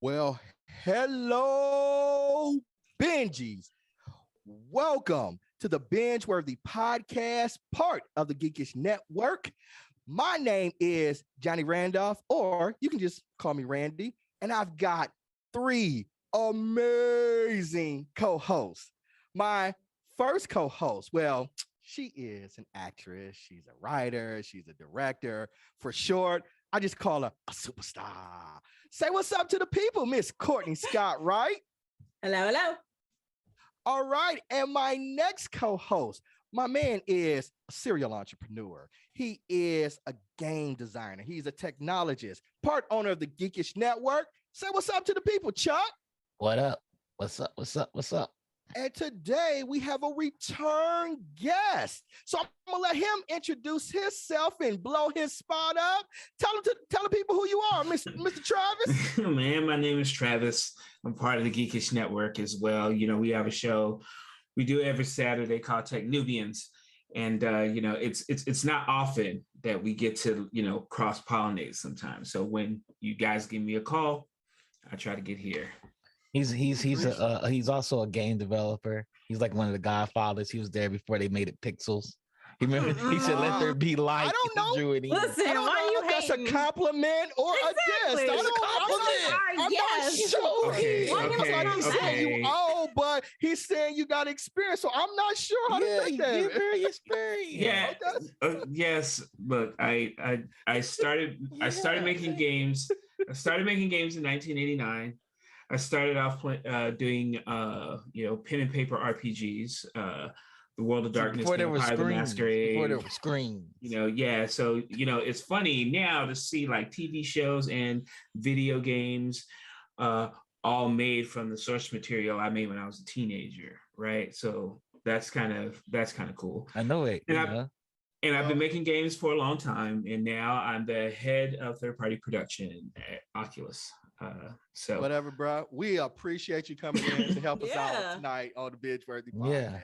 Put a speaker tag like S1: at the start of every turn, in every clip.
S1: Well, hello, Benjies. Welcome to the BingeWorthy podcast, part of the Geekish Network. My name is Johnny Randolph, or you can just call me Randy, and I've got three amazing co-hosts. My first co-host, well, she is an actress, she's a writer, she's a director. For short, I just call her a superstar. Say what's up to the people, Miss Courtney Scott, right?
S2: Hello, hello.
S1: All right. And my next co-host, my man is a serial entrepreneur. He is a game designer. He's a technologist, part owner of the Geekish Network. Say what's up to the people, Chuck.
S3: What up? What's up? What's up? What's up?
S1: And today we have a return guest. So I'm gonna let him introduce himself and blow his spot up. Tell the people who you are, Mr. Travis.
S4: Man, my name is Travis. I'm part of the Geekish Network as well. You know, we have a show we do every Saturday called Tech Nubians. And it's not often that we get to, cross-pollinate sometimes. So when you guys give me a call, I try to get here.
S3: He's also a game developer. He's like one of the godfathers. He was there before they made it pixels. Remember, he said, "Let there be light."
S1: I don't know.
S2: Listen,
S1: I don't
S2: why
S1: know
S2: are
S1: if that's a compliment or
S2: exactly.
S1: a diss. That's a compliment. I'm not sure.
S4: Okay.
S1: You old, but he's saying you got experience, so I'm not sure how to take that.
S3: Very experienced.
S4: Yeah. Yes. Look, I started making games. I started making games in 1989. I started off doing pen and paper RPGs. The World of Darkness,
S3: before there was
S4: Empire of the Masquerade.
S3: Before there were screens.
S4: So it's funny now to see like TV shows and video games all made from the source material I made when I was a teenager, right? So that's kind of cool.
S3: I know it.
S4: And I've been making games for a long time, and now I'm the head of third-party production at Oculus. So
S1: whatever, bro. We appreciate you coming in to help us out tonight on the BingeWorthy podcast.
S3: Yeah.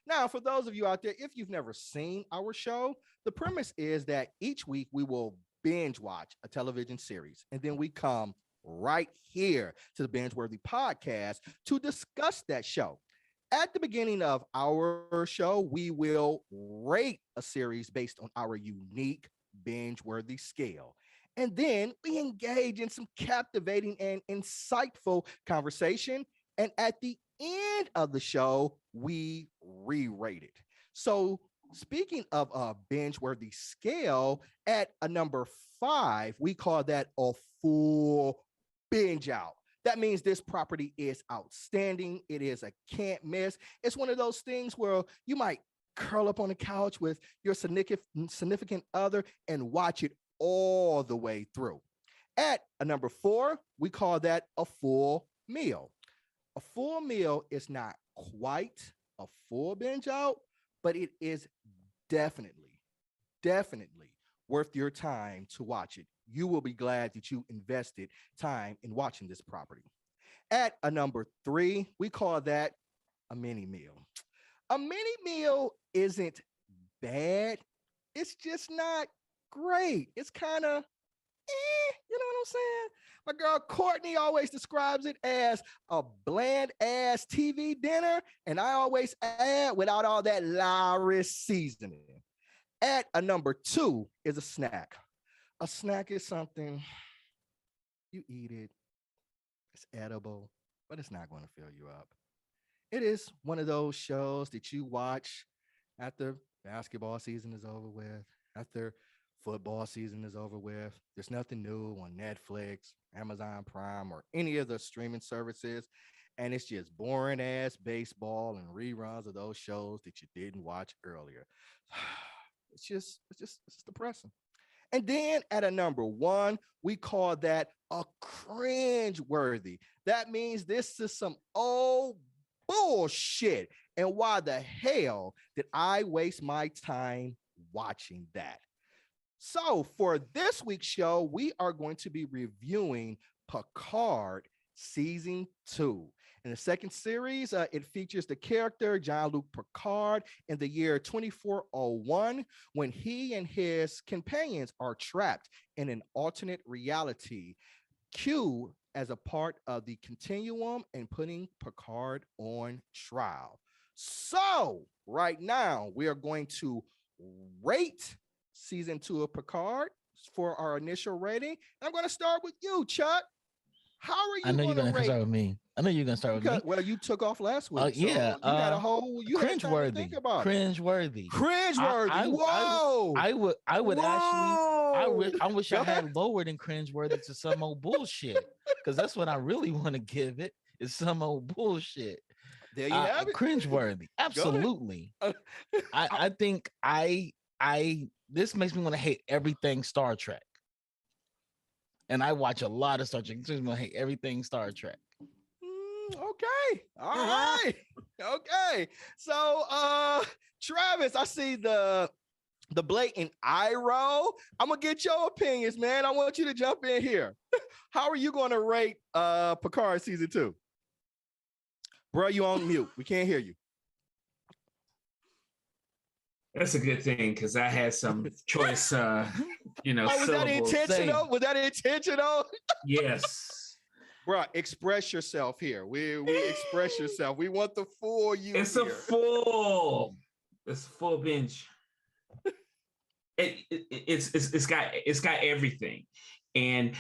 S1: Now, for those of you out there, if you've never seen our show, the premise is that each week we will binge watch a television series, and then we come right here to the BingeWorthy podcast to discuss that show. At the beginning of our show, we will rate a series based on our unique binge-worthy scale. And then we engage in some captivating and insightful conversation. And at the end of the show, we re-rate it. So speaking of a binge-worthy scale, at a number 5, we call that a full binge out. That means this property is outstanding. It is a can't miss. It's one of those things where you might curl up on the couch with your significant other and watch it all the way through. At a number 4, we call that a full meal. A full meal is not quite a full binge out, but it is definitely worth your time to watch it. You will be glad that you invested time in watching this property. At a number 3, we call that a mini meal. A mini meal isn't bad. It's just not great. It's kind of, you know what I'm saying? My girl Courtney always describes it as a bland ass TV dinner, and I always add without all that Lawry's seasoning. At a number 2 is a snack. A snack is something you eat it, it's edible, but it's not going to fill you up. It is one of those shows that you watch after basketball season is over with, after football season is over with. There's nothing new on Netflix, Amazon Prime, or any of the streaming services. And it's just boring ass baseball and reruns of those shows that you didn't watch earlier. It's just depressing. And then at a number 1, we call that a cringe worthy. That means this is some old bullshit. And why the hell did I waste my time watching that? So for this week's show, we are going to be reviewing Picard Season 2. In the second series, it features the character Jean-Luc Picard in the year 2401 when he and his companions are trapped in an alternate reality. Q as a part of the continuum and putting Picard on trial. So, right now, we are going to rate season 2 of Picard for our initial rating. And I'm going to start with you, Chuck. How are
S3: I
S1: you
S3: know you're
S1: going to
S3: gonna
S1: rate?
S3: start with me. I know you're gonna start with me.
S1: Well, you took off last week, so
S3: Yeah.
S1: you had a whole you had time to think about it.
S3: Cringeworthy.
S1: Cringeworthy. Whoa.
S3: I would actually.
S1: Whoa.
S3: I wish
S1: Go
S3: I
S1: ahead.
S3: had lowered in cringeworthy to some old bullshit, because that's what I really want to give it. Is some old bullshit.
S1: There you have it.
S3: Cringeworthy. Absolutely. I think this makes me want to hate everything Star Trek. And I watch a lot of Star Trek. It makes me want to hate everything Star Trek.
S1: Okay. All right. Okay. So Travis, I see the blatant eye roll. I'm gonna get your opinions, man. I want you to jump in here. How are you gonna rate Picard season 2? Bro, you on mute. We can't hear you.
S4: That's a good thing because I had some choice,
S1: Oh, was that
S4: syllables.
S1: intentional? Was that intentional?
S4: Yes.
S1: Bro, express yourself here. We express yourself. We want the full you.
S4: It's
S1: here.
S4: It's a full binge. It's got everything, and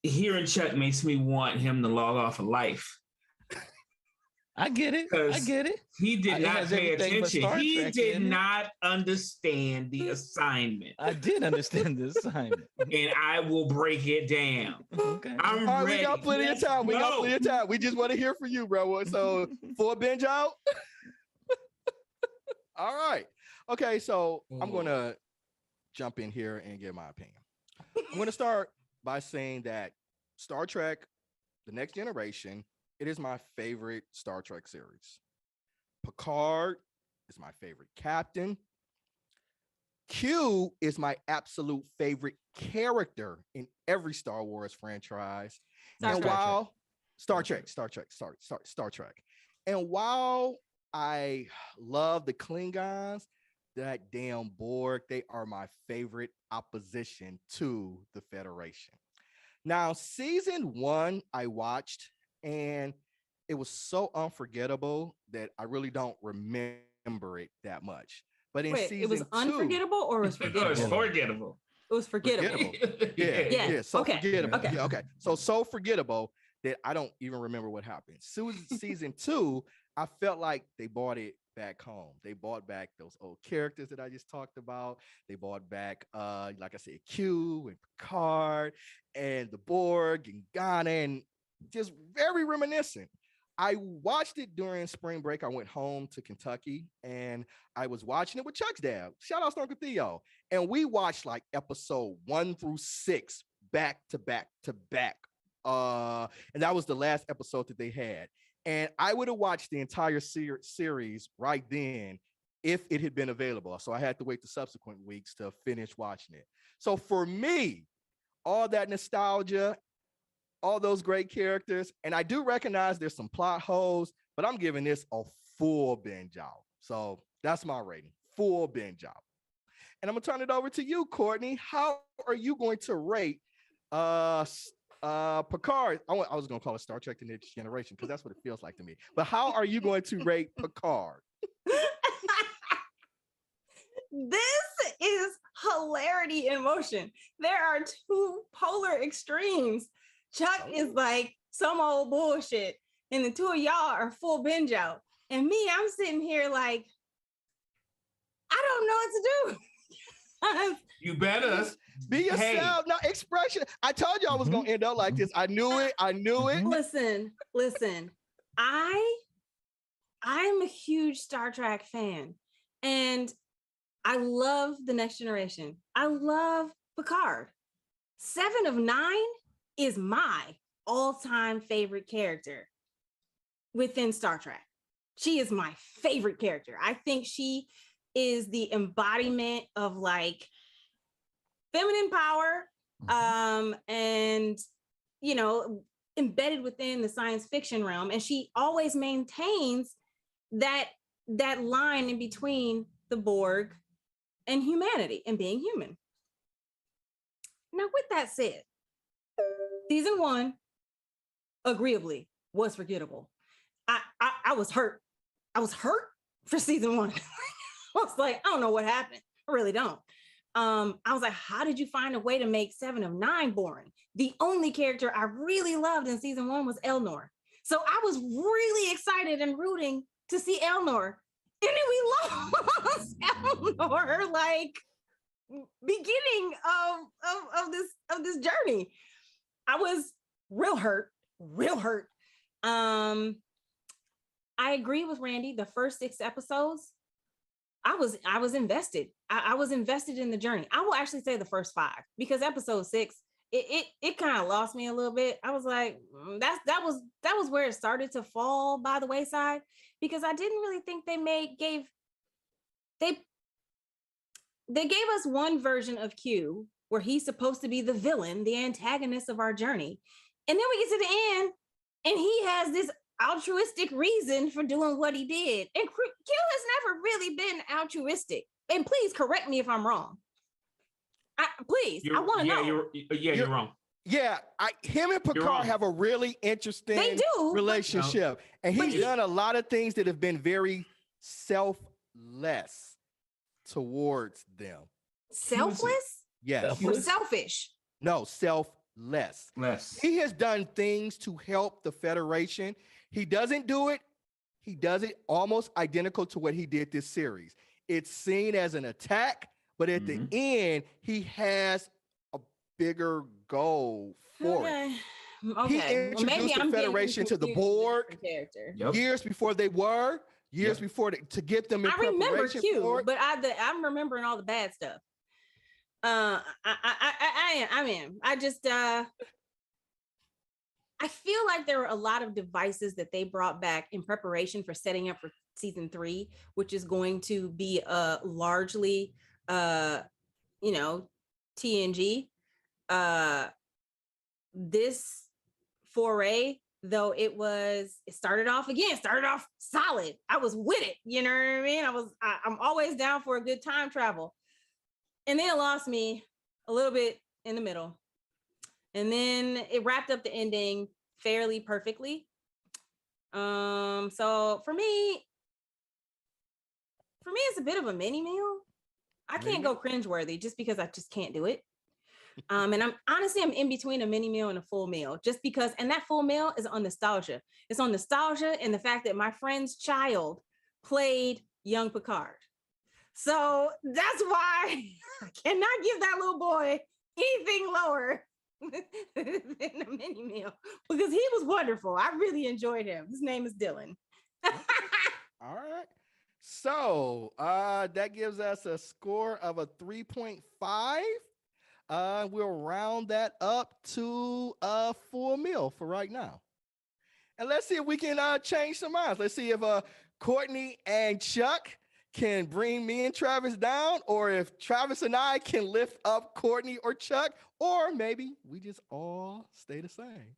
S4: hearing Chuck makes me want him to log off of life.
S3: I get it. I get it.
S4: He did not pay attention. He did not understand the assignment.
S3: I did understand the assignment,
S4: and I will break it down.
S3: Okay.
S4: I'm
S1: All right,
S4: ready.
S1: we got plenty of time. We got plenty of time. We just want to hear from you, bro. So for a binge out. All right. Okay, so I'm gonna jump in here and give my opinion. I'm gonna start by saying that Star Trek, The Next Generation, it is my favorite Star Trek series. Picard is my favorite captain. Q is my absolute favorite character in every Star Wars franchise. Star Trek. And while I love the Klingons, that damn Borg, they are my favorite opposition to the Federation. Now, season 1 I watched, and it was so unforgettable that I really don't remember it that much. But in season
S2: it was
S1: 2,
S2: unforgettable or was forgettable?
S4: It was forgettable.
S2: It was forgettable.
S1: Yeah. So
S2: okay.
S1: forgettable.
S2: Okay.
S1: Yeah, okay. So forgettable that I don't even remember what happened. Season 2, I felt like they brought it back home. They brought back those old characters that I just talked about. They brought back, like I said, Q and Picard and the Borg and Ghana, and just very reminiscent. I watched it during spring break. I went home to Kentucky and I was watching it with Chuck's dad. Shout out to Uncle Theo. And we watched like episode 1 through 6 back to back to back. And that was the last episode that they had. And I would have watched the entire series right then if it had been available. So I had to wait the subsequent weeks to finish watching it. So for me, all that nostalgia, all those great characters, and I do recognize there's some plot holes, but I'm giving this a full binge out. So that's my rating, full binge out. And I'm gonna turn it over to you, Courtney. How are you going to rate Picard? I was gonna call it Star Trek: The Next Generation because that's what it feels like to me. But how are you going to rate Picard?
S2: This is hilarity in motion. There are two polar extremes. Chuck is like some old bullshit, and the two of y'all are full binge out. And me, I'm sitting here like, I don't know what to do.
S4: You better
S1: be yourself. Hey. Now, expression. I told you I was gonna end up like this. I knew it.
S2: Listen. I'm a huge Star Trek fan, and I love The Next Generation. I love Picard. 7 of 9 is my all-time favorite character within Star Trek. She is my favorite character. I think she is the embodiment of like feminine power, and embedded within the science fiction realm. And she always maintains that line in between the Borg and humanity and being human. Now, with that said, season 1 agreeably was forgettable. I was hurt. I was hurt for season 1. I was like, I don't know what happened. I really don't. I was like, how did you find a way to make 7 of 9 boring? The only character I really loved in season 1 was Elnor. So I was really excited and rooting to see Elnor. And then we lost Elnor, like beginning of this journey. I was real hurt. I agree with Randy. The first 6 episodes, I was invested. I was invested in the journey. I will actually say the first 5, because episode 6, it kind of lost me a little bit. I was like, that was where it started to fall by the wayside, because I didn't really think they gave us one version of Q where he's supposed to be the villain, the antagonist of our journey. And then we get to the end and he has this altruistic reason for doing what he did. And Q has never really been altruistic. And please correct me if I'm wrong. I want to know.
S4: You're wrong.
S1: Yeah, him and Picard have a really interesting relationship. And he's done a lot of things that have been very selfless towards them.
S2: Selfless?
S1: Yes.
S2: Or selfish?
S1: No, selfless. He has done things to help the Federation. He doesn't do it. He does it almost identical to what he did this series. It's seen as an attack, but at the end, he has a bigger goal for it.
S2: Okay.
S1: He introduced the Federation to the Borg years before they were. Before to get them in preparation.
S2: I remember Q, but I'm remembering all the bad stuff. I feel like there were a lot of devices that they brought back in preparation for setting up for season 3, which is going to be largely TNG. This foray, though, it started off solid. I was with it, you know what I mean? I'm always down for a good time travel. And then it lost me a little bit in the middle. And then it wrapped up the ending fairly perfectly. So for me, it's a bit of a mini meal. I can't go cringeworthy just because I just can't do it. And I'm in between a mini meal and a full meal, just because, and that full meal is on nostalgia. It's on nostalgia and the fact that my friend's child played young Picard. So that's why I cannot give that little boy anything lower than a mini meal, because he was wonderful. I really enjoyed him. His name is Dylan.
S1: All right. So that gives us a score of a 3.5. We'll round that up to a full meal for right now. And let's see if we can change some minds. Let's see if Courtney and Chuck can bring me and Travis down, or if Travis and I can lift up Courtney or Chuck, or maybe we just all stay the same.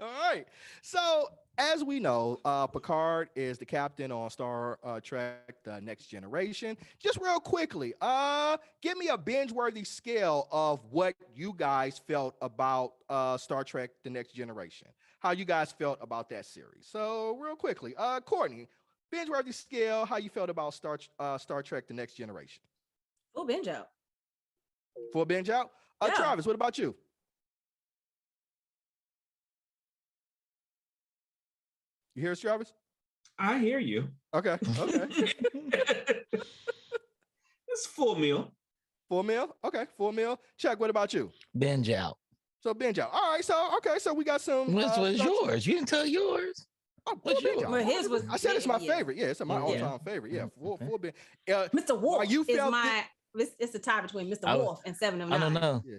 S1: All right. So as we know, Picard is the captain on Star Trek: The Next Generation. Just real quickly, give me a binge-worthy scale of what you guys felt about Star Trek: The Next Generation. How you guys felt about that series. So real quickly, Courtney, binge-worthy scale, how you felt about Star Trek: The Next Generation.
S2: Full binge out.
S1: Full binge out?
S2: Yeah.
S1: Travis, what about you? You hear us, Travis?
S4: I hear you.
S1: Okay.
S4: It's full meal.
S1: Full meal? Okay, full meal. Chuck, what about you?
S3: Binge out.
S1: So binge out. All right, so we got some.
S3: Which was yours? You didn't tell yours.
S1: Oh, what's yours?
S2: Well, his was.
S1: I said it's my favorite. Yeah, it's my all-time favorite. Yeah, full binge.
S2: Mr. Wolf it's a tie between Mr. Wolf and 7 of 9.
S3: I don't know.
S1: Yeah.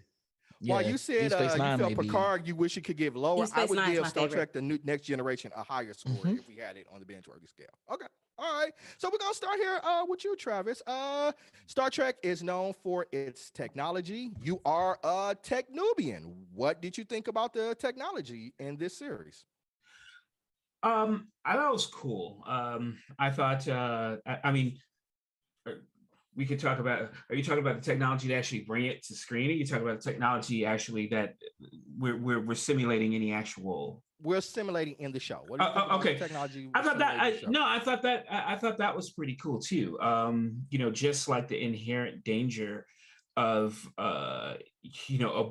S1: While you said you felt Picard, you wish you could give lower. I would give Star Trek: The Next Generation a higher score if we had it on the binge-worthy scale. Okay. All right. So we're going to start here with you, Travis. Star Trek is known for its technology. You are a Technubian. What did you think about the technology in this series?
S4: I thought it was cool. I thought, we could talk about, are you talking about the technology to actually bring it to screen? Are you talking about the technology actually that we're simulating any actual
S1: we're simulating in the show. What do you think about
S4: Okay.
S1: the technology?
S4: I thought that
S1: I
S4: thought that was pretty cool too. Just like the inherent danger of a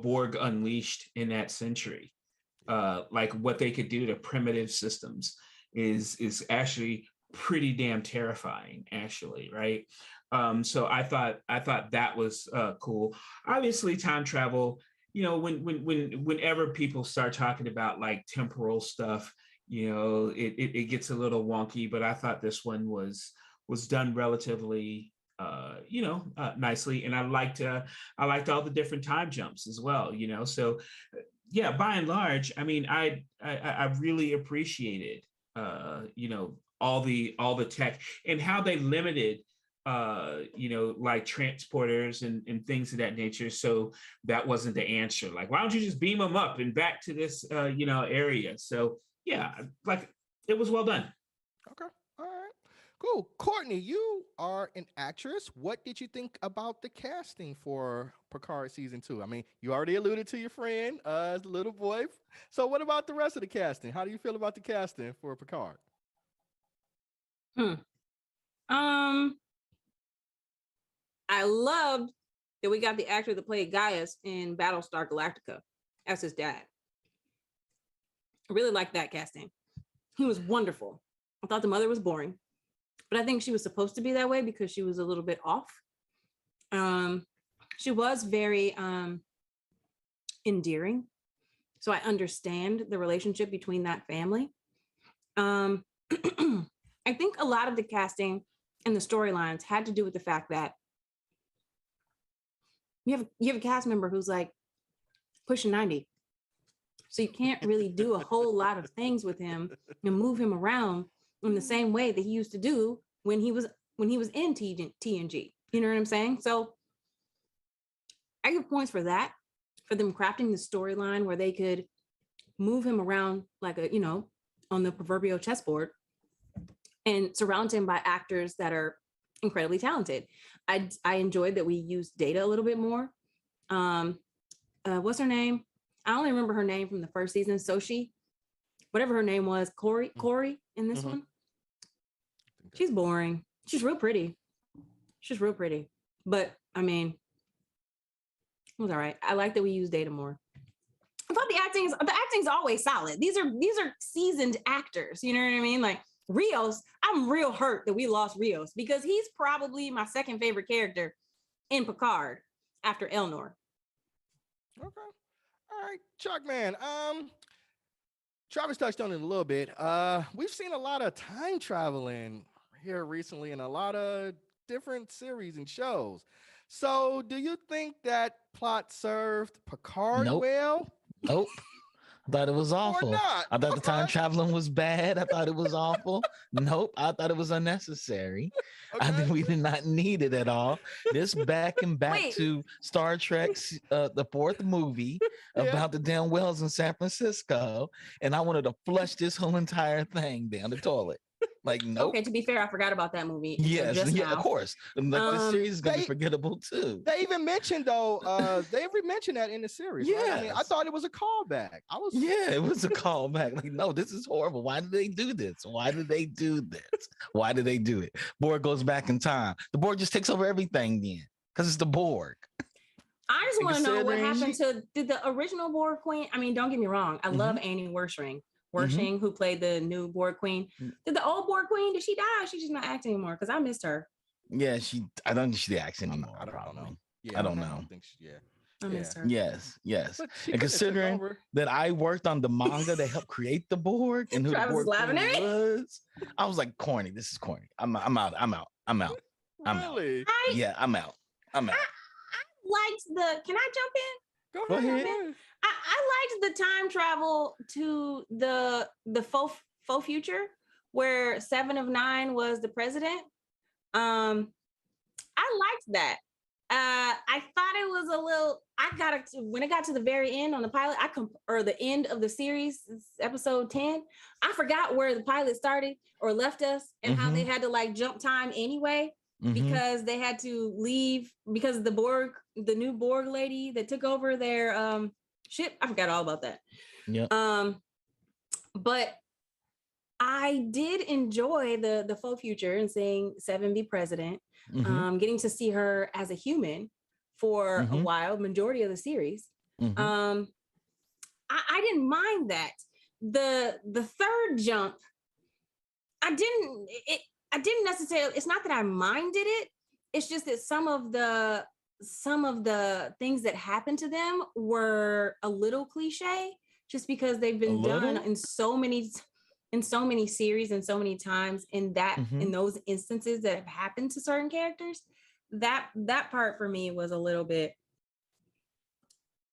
S4: Borg unleashed in that century, like what they could do to primitive systems is actually pretty damn terrifying, actually, right? So I thought that was cool. Obviously, time travel. Whenever people start talking about like temporal stuff, it gets a little wonky. But I thought this one was done relatively nicely, and I liked all the different time jumps as well. So yeah, by and large, I mean, I really appreciated all the tech and how they limited like transporters and things of that nature. So that wasn't the answer. Like, why don't you just beam them up and back to this area? So yeah, like it was well done.
S1: Okay. All right. Cool. Courtney, you are an actress. What did you think about the casting for Picard season 2? I mean, you already alluded to your friend, the little boy. So what about the rest of the casting? How do you feel about the casting for Picard?
S2: I loved that we got the actor that played Gaius in Battlestar Galactica as his dad. I really liked that casting. He was wonderful. I thought the mother was boring, but I think she was supposed to be that way because she was a little bit off. She was very endearing. So I understand the relationship between that family. I think a lot of the casting and the storylines had to do with the fact that you have a cast member who's like pushing 90. So you can't really do a whole lot of things with him and move him around in the same way that he used to do when he was in TNG. You know what I'm saying? So I give points for that, for them crafting the storyline where they could move him around like on the proverbial chessboard and surround him by actors that are incredibly talented. I enjoyed that we used Data a little bit more. What's her name? I only remember her name from the first season. Sochi, whatever her name was, Corey in this one. She's boring. She's real pretty. But I mean, it was all right. I like that we used Data more. I thought the acting's always solid. These are seasoned actors. You know what I mean? Like Rios, I'm real hurt that we lost Rios because he's probably my second favorite character in Picard after Elnor.
S1: Okay. All right, Chuck, man. Travis touched on it a little bit. We've seen a lot of time traveling here recently in a lot of different series and shows. So do you think that plot served Picard well?
S3: Nope. I thought it was awful. I thought the time traveling was bad. I thought it was awful. Nope. I thought it was unnecessary. Okay. I think we did not need it at all. This back to Star Trek's the fourth movie about the damn wells in San Francisco. And I wanted to flush this whole entire thing down the toilet. Like, nope.
S2: Okay, to be fair, I forgot about that movie.
S3: Yes, of course. Like, this series is gonna be forgettable too.
S1: They even mentioned that in the series. Yeah, right? I mean, I thought it was a callback.
S3: It was a callback. Like, no, this is horrible. Why did they do this? Why did they do it? Borg goes back in time. The Borg just takes over everything then, because it's the Borg.
S2: I just want to know what happened to did the original Borg Queen. I mean, don't get me wrong. I love Annie Wershing, who played the new Borg Queen. Did the old Borg Queen, did she die? She's just not acting anymore because I missed her.
S3: Yeah, I don't think she acts anymore.
S1: I don't know.
S3: Yeah, I don't know.
S2: I missed her.
S3: Yes. And considering that I worked on the manga that helped create the Borg and who the Borg was, I was like, corny. This is corny. I'm out.
S1: Really?
S3: Yeah, I'm out.
S2: I liked can I jump in?
S1: Go ahead.
S2: I liked the time travel to the faux future where 7 of 9 was the president. I liked that. I thought it was a little. When it got to the very end on the pilot, or the end of the series, episode 10. I forgot where the pilot started or left us, and how they had to like jump time anyway. Because they had to leave because the new Borg lady that took over their ship. I forgot all about that.
S3: Yeah.
S2: But I did enjoy the faux future and seeing Seven be president, getting to see her as a human for a while, majority of the series. I didn't mind that. The third jump, I didn't necessarily, it's not that I minded it. It's just that some of the things that happened to them were a little cliche, just because they've been done in so many series and so many times in those instances that have happened to certain characters. That part for me was a little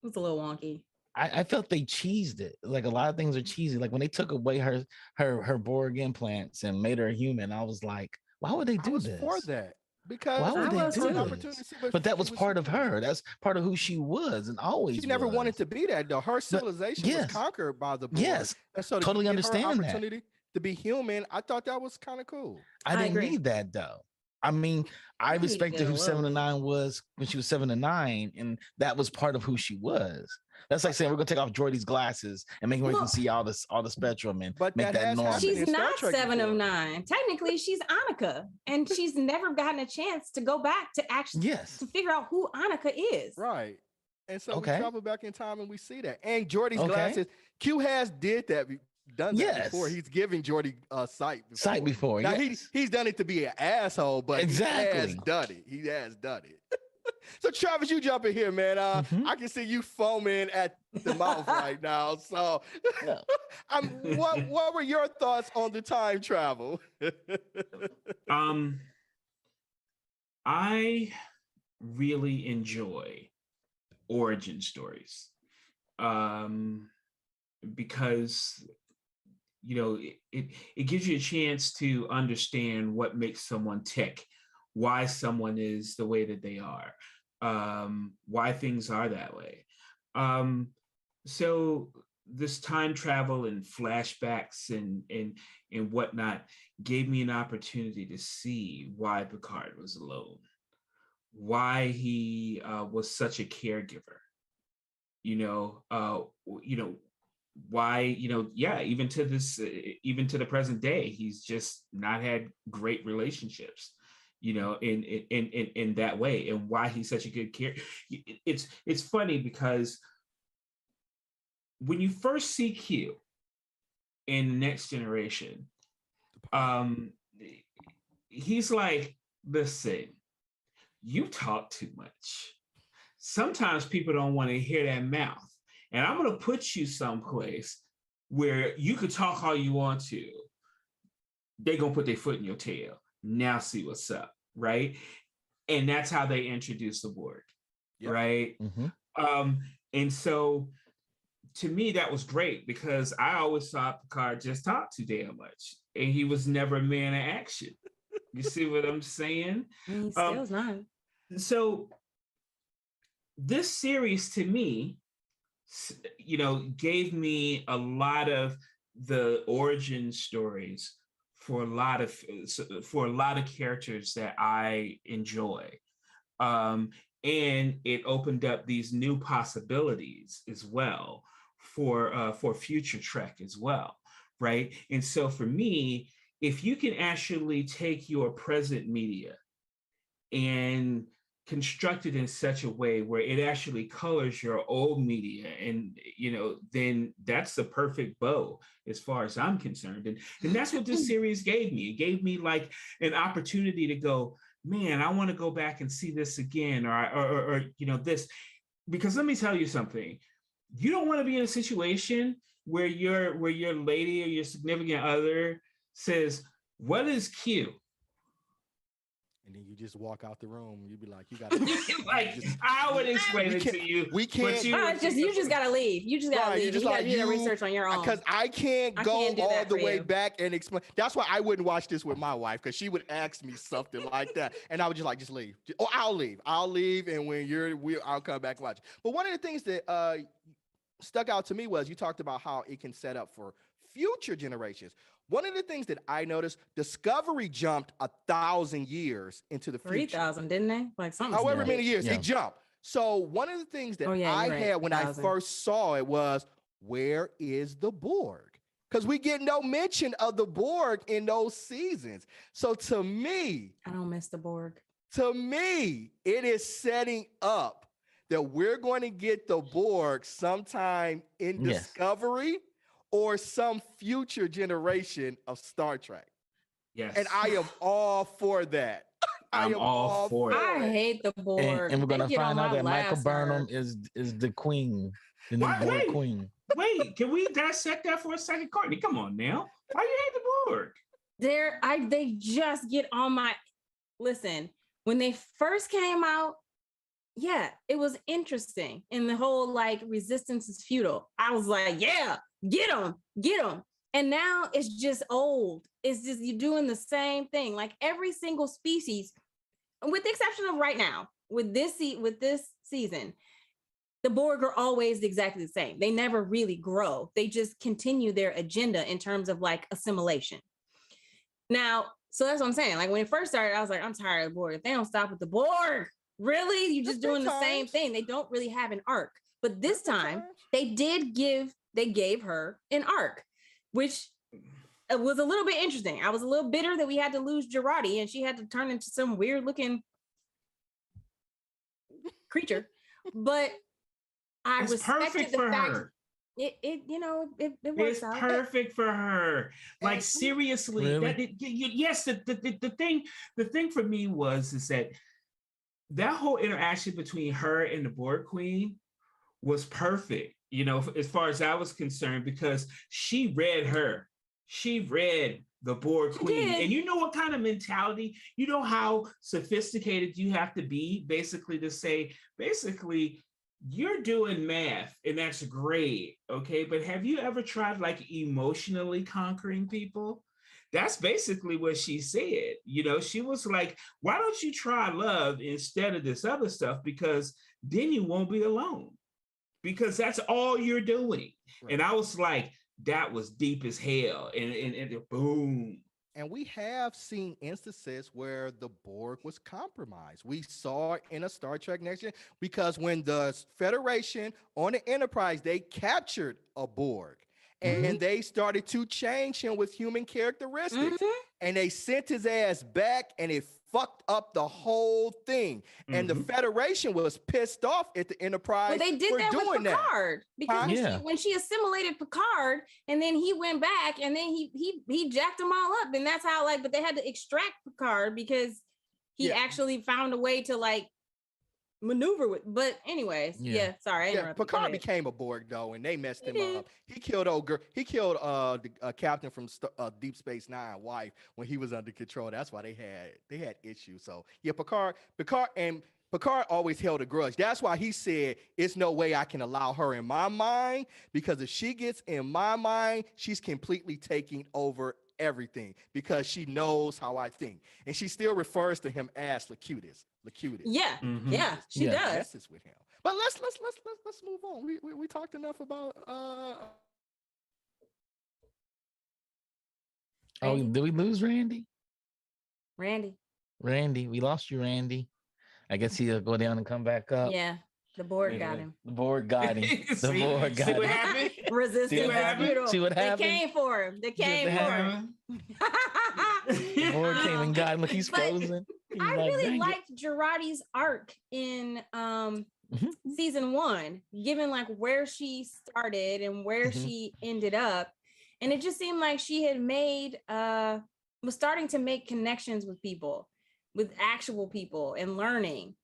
S2: wonky.
S3: I felt they cheesed it. Like a lot of things are cheesy. Like when they took away her Borg implants and made her a human, I was like, why would they do this?
S1: For that. Because
S3: why would they do this? But that was part of her. That's part of who she was and always.
S1: She never wanted to be that though. Her civilization was conquered by the Borg.
S3: Yes,
S1: and so
S3: totally understand that.
S1: Opportunity to be human, I thought that was kind of cool.
S3: I didn't need that though. I mean, I respected who 7 of 9 was when she was 7 of 9, and that was part of who she was. That's like saying we're gonna take off Jordy's glasses and make him can see all the spectrum and make that normal.
S2: She's not 7 of 9. Technically, she's Annika, and she's never gotten a chance to go back to actually to figure out who Annika is.
S1: Right. And so we travel back in time and we see that. And Jordy's glasses, Q has done that before. He's giving Jordy sight before. Now he's done it to be an asshole, but he has done it. He has done it. So Travis, you jump in here, man. I can see you foaming at the mouth right now. So what were your thoughts on the time travel?
S4: I really enjoy origin stories. Because it gives you a chance to understand what makes someone tick, why someone is the way that they are, why things are that way. So this time travel and flashbacks and whatnot gave me an opportunity to see why Picard was alone, why he was such a caregiver. Why, even to the present day, he's just not had great relationships, in that way, and why he's such a good character. It's funny because when you first see Q in The Next Generation, he's like, listen, you talk too much. Sometimes people don't want to hear that mouth. And I'm going to put you someplace where you could talk all you want to. They're going to put their foot in your tail. Now see what's up, right? And that's how they introduce the Borg, right? And so to me, that was great because I always thought Picard just talked too damn much. And he was never a man of action. You see what I'm saying?
S2: He still's not.
S4: So this series to me, gave me a lot of the origin stories for a lot of characters that I enjoy, and it opened up these new possibilities as well for future Trek as well, right? And so for me, if you can actually take your present media and constructed in such a way where it actually colors your old media, and then that's the perfect bow as far as I'm concerned. And that's what this series gave me. It gave me like an opportunity to go, man, I want to go back and see this again, or this, because let me tell you something. You don't want to be in a situation where your lady or your significant other says, "What is Q?"
S1: And then you just walk out the room. You'd be like, "You got to."
S4: I would explain it to you.
S1: We can't.
S2: You just gotta leave. You just gotta leave. You gotta do that research on your own.
S1: Because I can't go all the way back and explain. That's why I wouldn't watch this with my wife, because she would ask me something like that, and I would just leave. Oh, I'll leave. And when I'll come back and watch. But one of the things that stuck out to me was you talked about how it can set up for future generations. One of the things that I noticed, Discovery jumped 1,000 years into the future.
S2: 3,000, didn't they? Like something.
S1: However many years, it jumped. So one of the things that I had when I first saw it was, where is the Borg? because we get no mention of the Borg in those seasons. So to me,
S2: I don't miss the Borg.
S1: it is setting up that we're going to get the Borg sometime in Discovery or some future generation of Star Trek.
S4: Yes.
S1: And I am all for that. I am all for it.
S2: I hate the Borg.
S3: And we're gonna find out that Michael
S2: last
S3: Burnham
S2: nerve.
S3: is the queen, the new Borg queen.
S4: Wait, can we dissect that for a second, Courtney? Come on now. Why you hate the Borg?
S2: They just get on my listen. When they first came out, yeah, it was interesting. And the whole like resistance is futile. I was like, yeah, get them. And now it's just old. It's just you doing the same thing. Like every single species, with the exception of right now, with this season, the Borg are always exactly the same. They never really grow. They just continue their agenda in terms of like assimilation. Now, so that's what I'm saying. Like when it first started, I was like, I'm tired of the Borg. If they don't stop with the Borg, really? You're just doing the same thing. They don't really have an arc. But this time they gave her an arc, which was a little bit interesting. I was a little bitter that we had to lose Girardi and she had to turn into some weird looking creature. But I respected the fact it works out.
S4: It's perfect for her. Like seriously,
S3: Really?
S4: yes. The thing for me is that whole interaction between her and the Borg Queen was perfect. You know, as far as I was concerned, because she read her. She read the Borg Queen. And you know what kind of mentality, you know how sophisticated you have to be basically to say, you're doing math and that's great, okay? But have you ever tried like emotionally conquering people? That's basically what she said. You know, she was like, why don't you try love instead of this other stuff? Because then you won't be alone. Because that's all you're doing. Right. And I was like, that was deep as hell. And boom.
S1: And we have seen instances where the Borg was compromised. We saw it in a Star Trek Next Gen, because when the Federation on the Enterprise, they captured a Borg and they started to change him with human characteristics. And they sent his ass back and it fucked up the whole thing. And the Federation was pissed off at the Enterprise.
S2: Well, they did that with Picard. Because when she assimilated Picard and then he went back and then he jacked them all up. And that's how but they had to extract Picard because he actually found a way to maneuver with. But anyways, sorry.
S1: Picard became a Borg though, and they messed him up. He killed the captain from Deep Space Nine wife when he was under control. That's why they had issues. So Picard always held a grudge. That's why he said, it's no way I can allow her in my mind, because if she gets in my mind, she's completely taking over everything because she knows how I think. And she still refers to him as Locutus.
S2: Yeah, she does.
S1: Messes with him. But let's move on. We talked enough about
S3: Oh, did we lose Randy?
S2: Randy,
S3: we lost you, Randy. I guess he'll go down and come back up.
S2: Yeah, the Borg got him.
S3: The Borg got him. The Borg got him.
S2: Resistance is futile.
S3: See what happened?
S2: They came for him. The
S3: Borg came and got him. Look, he's frozen.
S2: I really liked Girardi's arc in season 1, given where she started and where she ended up. And it just seemed like she had was starting to make connections with people, with actual people, and learning.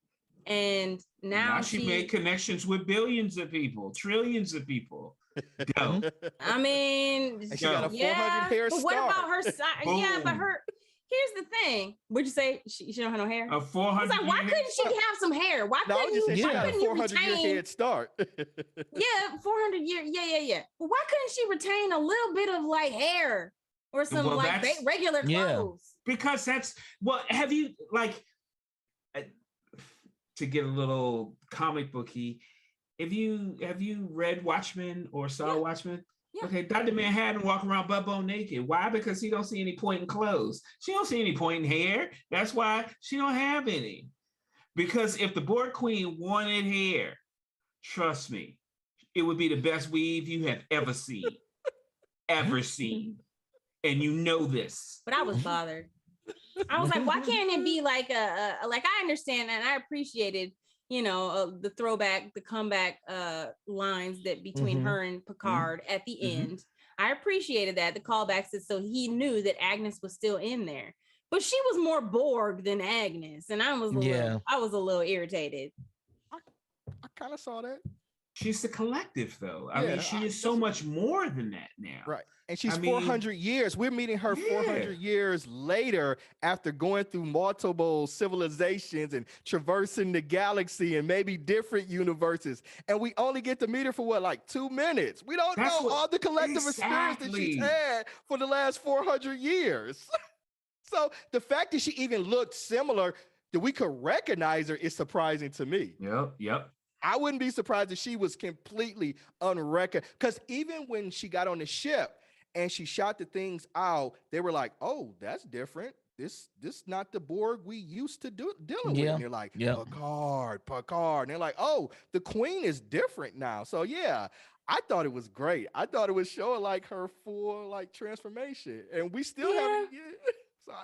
S2: And now
S4: she made connections with billions of people, trillions of people. Go.
S2: I mean,
S1: she got a 400 hair
S2: but
S1: star.
S2: what about her side? Yeah, but here's the thing. Would you say she don't have no hair?
S4: A 400.
S2: Why couldn't she have some hair? Why couldn't you?
S1: She got a 400
S2: retain,
S1: year head start.
S2: 400 year. Yeah. But why couldn't she retain a little bit of hair or some regular clothes?
S4: Because have you to get a little comic booky? Have you read Watchmen or saw Watchmen? Yeah. Okay, Dr. Manhattan walking around butt-bone naked. Why? Because he don't see any point in clothes. She don't see any point in hair. That's why she don't have any. Because if the Borg Queen wanted hair, trust me, it would be the best weave you have ever seen. ever seen. And you know this.
S2: But I was bothered. I was like, why can't it be like like I understand and I appreciated, the throwback, the comeback lines that between her and Picard at the end. I appreciated that, the callbacks, so he knew that Agnes was still in there. But she was more Borg than Agnes, and I was a little irritated.
S1: I kind of saw that.
S4: She's the collective, though. I mean, she is so much more than that now.
S1: Right. And she's 400 years. We're meeting her 400 years later after going through multiple civilizations and traversing the galaxy and maybe different universes. And we only get to meet her for what, like 2 minutes? We don't know all the collective experience that she's had for the last 400 years. So the fact that she even looked similar, that we could recognize her, is surprising to me.
S4: Yep.
S1: I wouldn't be surprised if she was completely unrecognized. Because even when she got on the ship and she shot the things out, they were like, "Oh, that's different. This not the Borg we used to dealing with." And they're like, Picard. And they're like, "Oh, the Queen is different now." So yeah, I thought it was great. I thought it was showing like her full like transformation, and we still haven't. So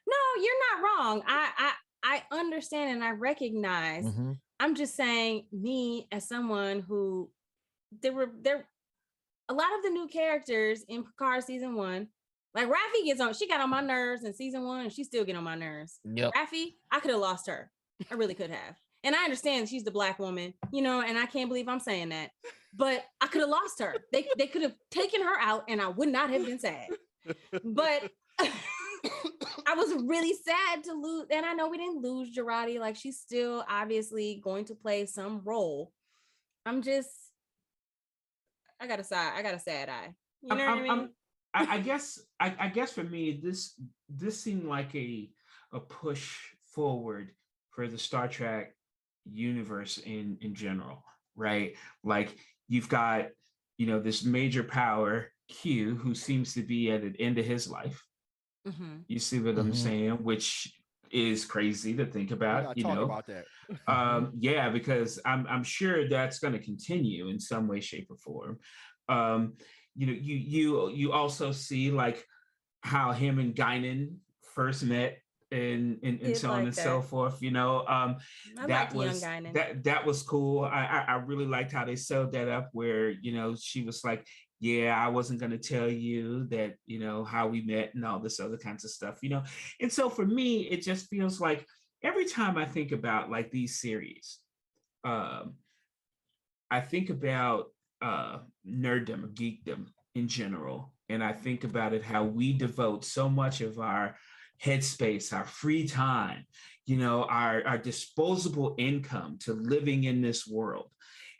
S2: no, you're not wrong. I understand and I recognize. I'm just saying, me as someone who there a lot of the new characters in Picard season 1, like Raffi she got on my nerves in season 1 and she still get on my nerves. Raffi, I could have lost her. I really could have. And I understand she's the Black woman, and I can't believe I'm saying that, but I could have lost her. They could have taken her out and I would not have been sad. But I was really sad to lose, and I know we didn't lose Jurati. Like, she's still obviously going to play some role. I got a sad eye. You know what I mean?
S4: I guess for me, this seemed like a push forward for the Star Trek universe in general, right? Like, you've got, this major power, Q, who seems to be at the end of his life. You see what I'm saying? Which is crazy to think about.
S1: Talk about that.
S4: Because I'm sure that's going to continue in some way, shape, or form. You also see like how him and Guinan first met and so on and so forth. That was cool. I really liked how they sewed that up, where she was like, "Yeah, I wasn't going to tell you that, how we met and all this other kinds of stuff, And so for me, it just feels like every time I think about like these series, I think about nerddom or geekdom in general. And I think about it, how we devote so much of our headspace, our free time, our disposable income to living in this world.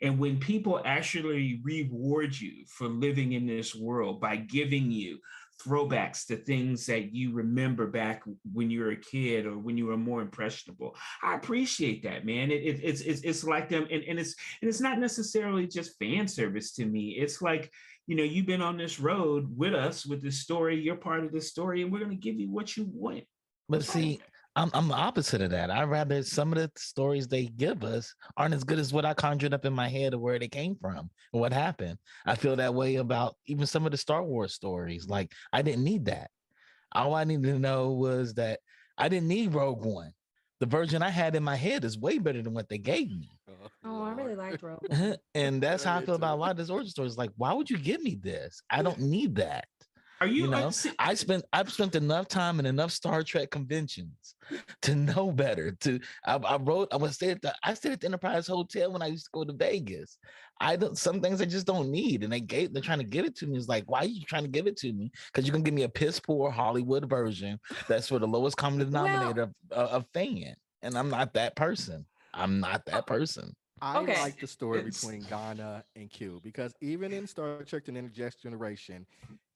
S4: And when people actually reward you for living in this world by giving you throwbacks to things that you remember back when you were a kid or when you were more impressionable, I appreciate that, man. It's like them, and it's not necessarily just fan service to me. It's like, you've been on this road with us with this story. You're part of this story, and we're going to give you what you want.
S3: But see, I'm the opposite of that. I'd rather some of the stories they give us aren't as good as what I conjured up in my head of where they came from and what happened. I feel that way about even some of the Star Wars stories. Like, I didn't need that. All I needed to know was that I didn't need Rogue One. The version I had in my head is way better than what they gave me.
S2: Oh, I really liked Rogue One.
S3: And that's how I feel about a lot of these origin stories. Like, why would you give me this? I don't need that.
S4: Are you?
S3: I've spent enough time in enough Star Trek conventions to know better. I stayed at the Enterprise Hotel when I used to go to Vegas. Some things I just don't need, and they're trying to give it to me. It's like, why are you trying to give it to me? Because you're gonna give me a piss poor Hollywood version that's for the lowest common denominator of fan, and I'm not that person. I
S1: like the story between Ghana and Q, because even in Star Trek: The Next Generation,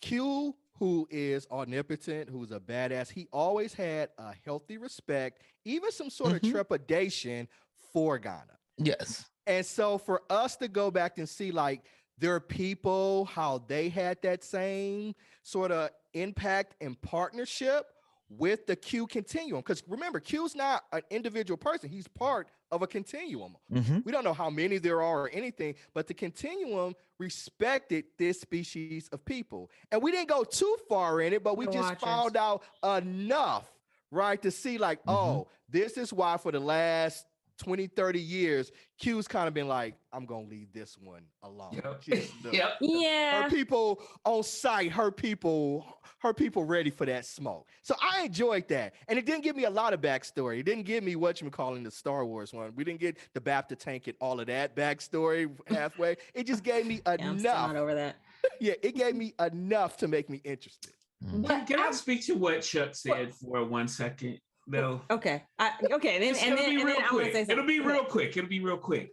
S1: Q, who is omnipotent, who's a badass, he always had a healthy respect, even some sort of trepidation for Ghana.
S3: Yes.
S1: And so for us to go back and see like their people, how they had that same sort of impact and partnership with the Q continuum. Because remember, Q's not an individual person. He's part of a continuum.
S3: Mhm.
S1: We don't know how many there are or anything, but the continuum respected this species of people. And we didn't go too far in it, but we
S2: The
S1: just
S2: Watchers.
S1: found out enough, right, to see like, oh, this is why for the last 20, 30 years, Q's kind of been like, I'm going to leave this one alone.
S4: Yep.
S1: Just
S4: Yep.
S2: Yeah.
S1: her people on site, her people ready for that smoke. So I enjoyed that. And it didn't give me a lot of backstory. It didn't give me what you calling the Star Wars one. We didn't get the Bapta tank and all of that backstory halfway. It just gave me
S2: Yeah, I'm still
S1: enough.
S2: not over that.
S1: Yeah, it gave me enough to make me interested.
S2: But
S4: Can I speak to what Chuck said for 1 second? No.
S2: Okay. Okay. Then,
S4: It'll be real
S2: I want to
S4: quick.
S2: say something.
S4: It'll be
S2: Go
S4: real
S2: ahead.
S4: quick. It'll be real quick.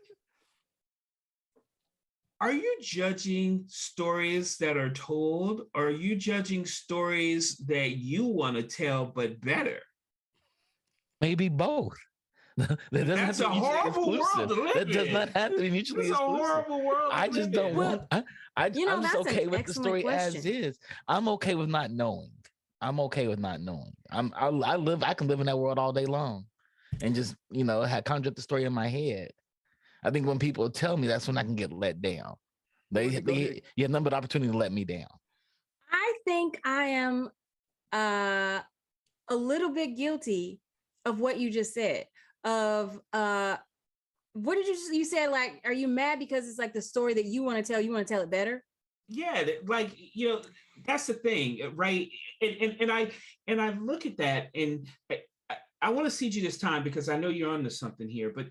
S4: Are you judging stories that are told, or are you judging stories that you want to tell but better?
S3: Maybe both. That doesn't
S4: That's
S3: have
S4: a
S3: to be mutually
S4: horrible world
S3: exclusive.
S4: to live
S3: That does
S4: in.
S3: not have to be mutually
S4: It's a
S3: exclusive.
S4: horrible world.
S3: I
S4: to
S3: just
S4: live
S3: don't
S4: in.
S3: want. I'm just
S2: that's an
S3: okay with the
S2: excellent
S3: story as
S2: question.
S3: is. I'm okay with not knowing. I'm okay with not knowing. I can live in that world all day long, and just conjure up the story in my head. I think when people tell me, that's when I can get let down.
S1: Go ahead.
S3: You have numbered opportunity to let me down.
S2: I think I am a little bit guilty of what you just said. Of what did you say? Like, are you mad because it's like the story that you want to tell? You want to tell it better?
S4: Yeah, that's the thing, right? And I look at that, and I want to cede you this time because I know you're onto something here. But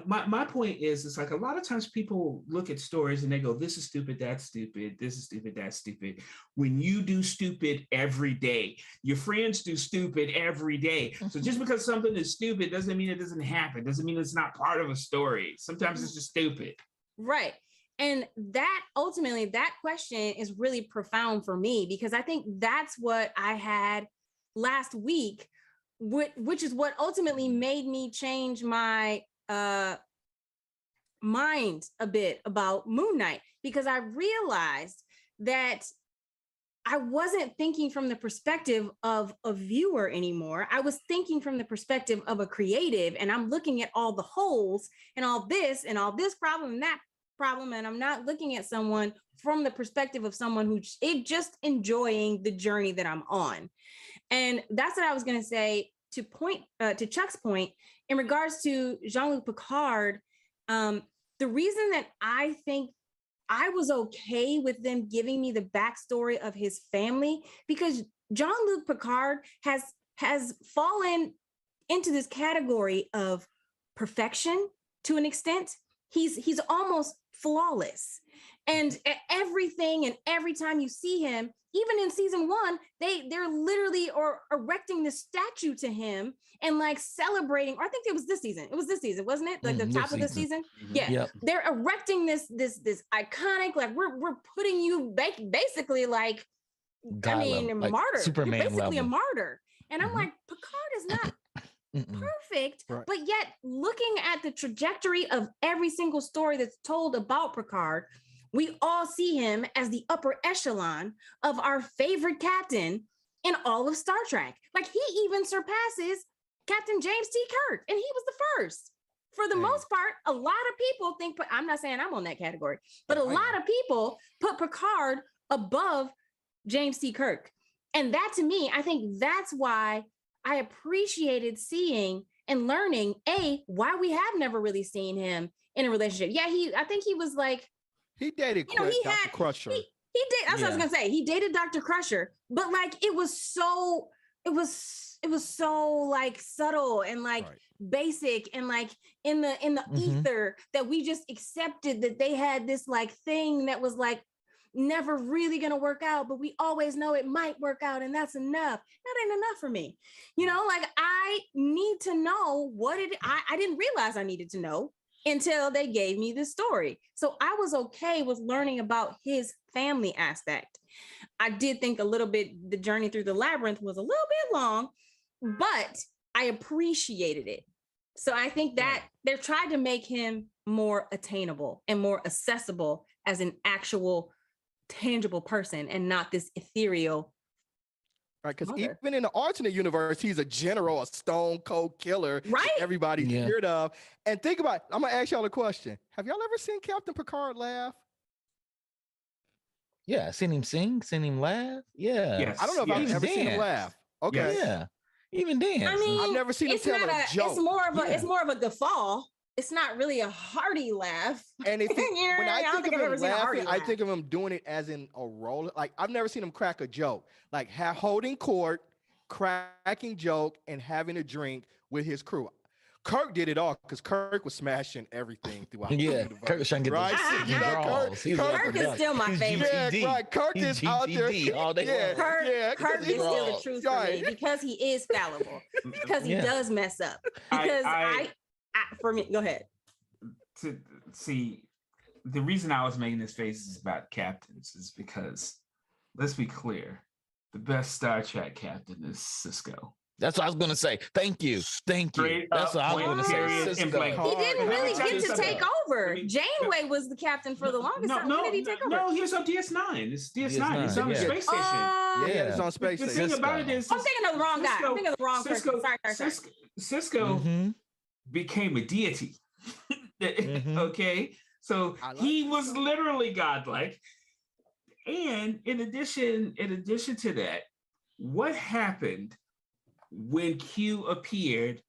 S4: my point is, it's like a lot of times people look at stories and they go, "This is stupid, that's stupid, this is stupid, that's stupid." When you do stupid every day, your friends do stupid every day. So just because something is stupid doesn't mean it doesn't happen. Doesn't mean it's not part of a story. Sometimes it's just stupid.
S2: Right. And that ultimately, that question is really profound for me, because I think that's what I had last week, which is what ultimately made me change my mind a bit about Moon Knight, because I realized that I wasn't thinking from the perspective of a viewer anymore. I was thinking from the perspective of a creative, and I'm looking at all the holes and all this problem and that problem, and I'm not looking at someone from the perspective of someone who's just enjoying the journey that I'm on. And that's what I was going to say to Chuck's point in regards to Jean-Luc Picard. The reason that I think I was okay with them giving me the backstory of his family, because Jean-Luc Picard has fallen into this category of perfection to an extent. He's almost flawless, and everything, and every time you see him, even in season 1, they're literally erecting this statue to him and like celebrating. Or I think it was this season, wasn't it? Like the top of the season. Yeah.
S3: Yep.
S2: They're erecting this iconic, like we're putting you basically like,
S3: God level, like
S2: martyr.
S3: Superman
S2: You're basically
S3: level.
S2: a martyr. And I'm like, Picard is not perfect,
S1: Right.
S2: but yet looking at the trajectory of every single story that's told about Picard, we all see him as the upper echelon of our favorite captain in all of Star Trek. Like, he even surpasses Captain James T. Kirk, and he was the first. For the most part, a lot of people think, I'm not saying I'm on that category, but a lot of people put Picard above James T. Kirk. And that, to me, I think that's why I appreciated seeing and learning, why we have never really seen him in a relationship. Yeah, I think he was like,
S1: he dated Dr. Crusher.
S2: He did. That's what I was gonna say. He dated Dr. Crusher, but like it was so like subtle and like basic and like in the ether, that we just accepted that they had this like thing that was like never really gonna work out, but we always know it might work out, and that's enough. That ain't enough for me. Like I need to know I didn't realize I needed to know until they gave me the story. So I was okay with learning about his family aspect. I did think a little bit the journey through the labyrinth was a little bit long, but I appreciated it. So I think that they're trying to make him more attainable and more accessible as an actual tangible person, and not this ethereal
S1: Right, because
S2: mother.
S1: even in the alternate universe, he's a general, a stone cold killer.
S2: Right?
S1: Everybody's
S3: Yeah.
S1: scared of. And think about it. I'm gonna ask y'all a question. Have y'all ever seen Captain Picard laugh?
S3: Yeah, seen him sing, seen him laugh. Yeah.
S4: Yes.
S1: I don't know if I've
S4: yes.
S1: ever seen him
S3: dance.
S1: laugh. Okay.
S4: Yes.
S3: Yeah. Even dance.
S2: I mean,
S1: I've never seen him
S2: it's
S1: tell
S2: not
S1: a joke.
S2: It's more of a
S3: Yeah.
S2: it's more of a guffaw. It's not really a hearty laugh.
S1: And if it,
S2: You know,
S1: when I
S2: I don't
S1: think
S2: think
S1: of
S2: I've
S1: him
S2: ever seen a hearty
S1: laughing, I
S2: laugh.
S1: think of him doing it as in a role. Like I've never seen him crack a joke, like holding court, cracking joke, and having a drink with his crew. Kirk did it all because Kirk was smashing everything throughout the
S3: Yeah,
S1: universe.
S3: Kirk was trying to get
S1: Right?
S3: those
S1: You know,
S3: draws. He's
S1: Kirk
S3: up
S2: Kirk
S3: and
S2: is
S3: down.
S2: still my
S3: He's
S2: favorite.
S1: Yeah,
S3: GTD.
S1: right. Kirk
S3: He's
S1: is out there.
S3: GTD all day
S1: Yeah,
S3: long.
S2: Kirk,
S1: yeah,
S2: Kirk
S1: because
S2: is still the
S3: draws.
S2: truth for
S1: Right.
S2: me because he is fallible. Because he
S3: Yeah.
S2: does mess up. Because I for me, go ahead.
S4: To see, the reason I was making this face is about captains is because, let's be clear, the best Star Trek captain is Cisco.
S3: That's what I was gonna say. Thank you. Thank you.
S4: Straight
S3: That's
S4: up,
S3: what I was
S4: point,
S3: gonna say.
S4: period, and
S3: Cisco.
S4: blank.
S2: He didn't
S1: Let me
S2: really
S1: tell
S2: get
S1: you
S2: to
S1: something.
S2: take over.
S4: Let me-
S2: Janeway was the captain for the longest time. When did he take over?
S4: No, he was on DS9. It's DS9. It's on the
S3: yeah.
S4: space station.
S1: Yeah,
S3: Yeah.
S1: it's on space
S4: The
S1: station.
S4: thing about it is,
S2: I'm thinking of the wrong guy. I'm thinking of the wrong
S4: Cisco,
S2: person. Sorry.
S4: Cisco
S3: Mhm.
S4: became a deity.
S3: Mhm.
S4: Okay, so
S1: I like
S4: he was literally godlike. And in addition to that, what happened when Q appeared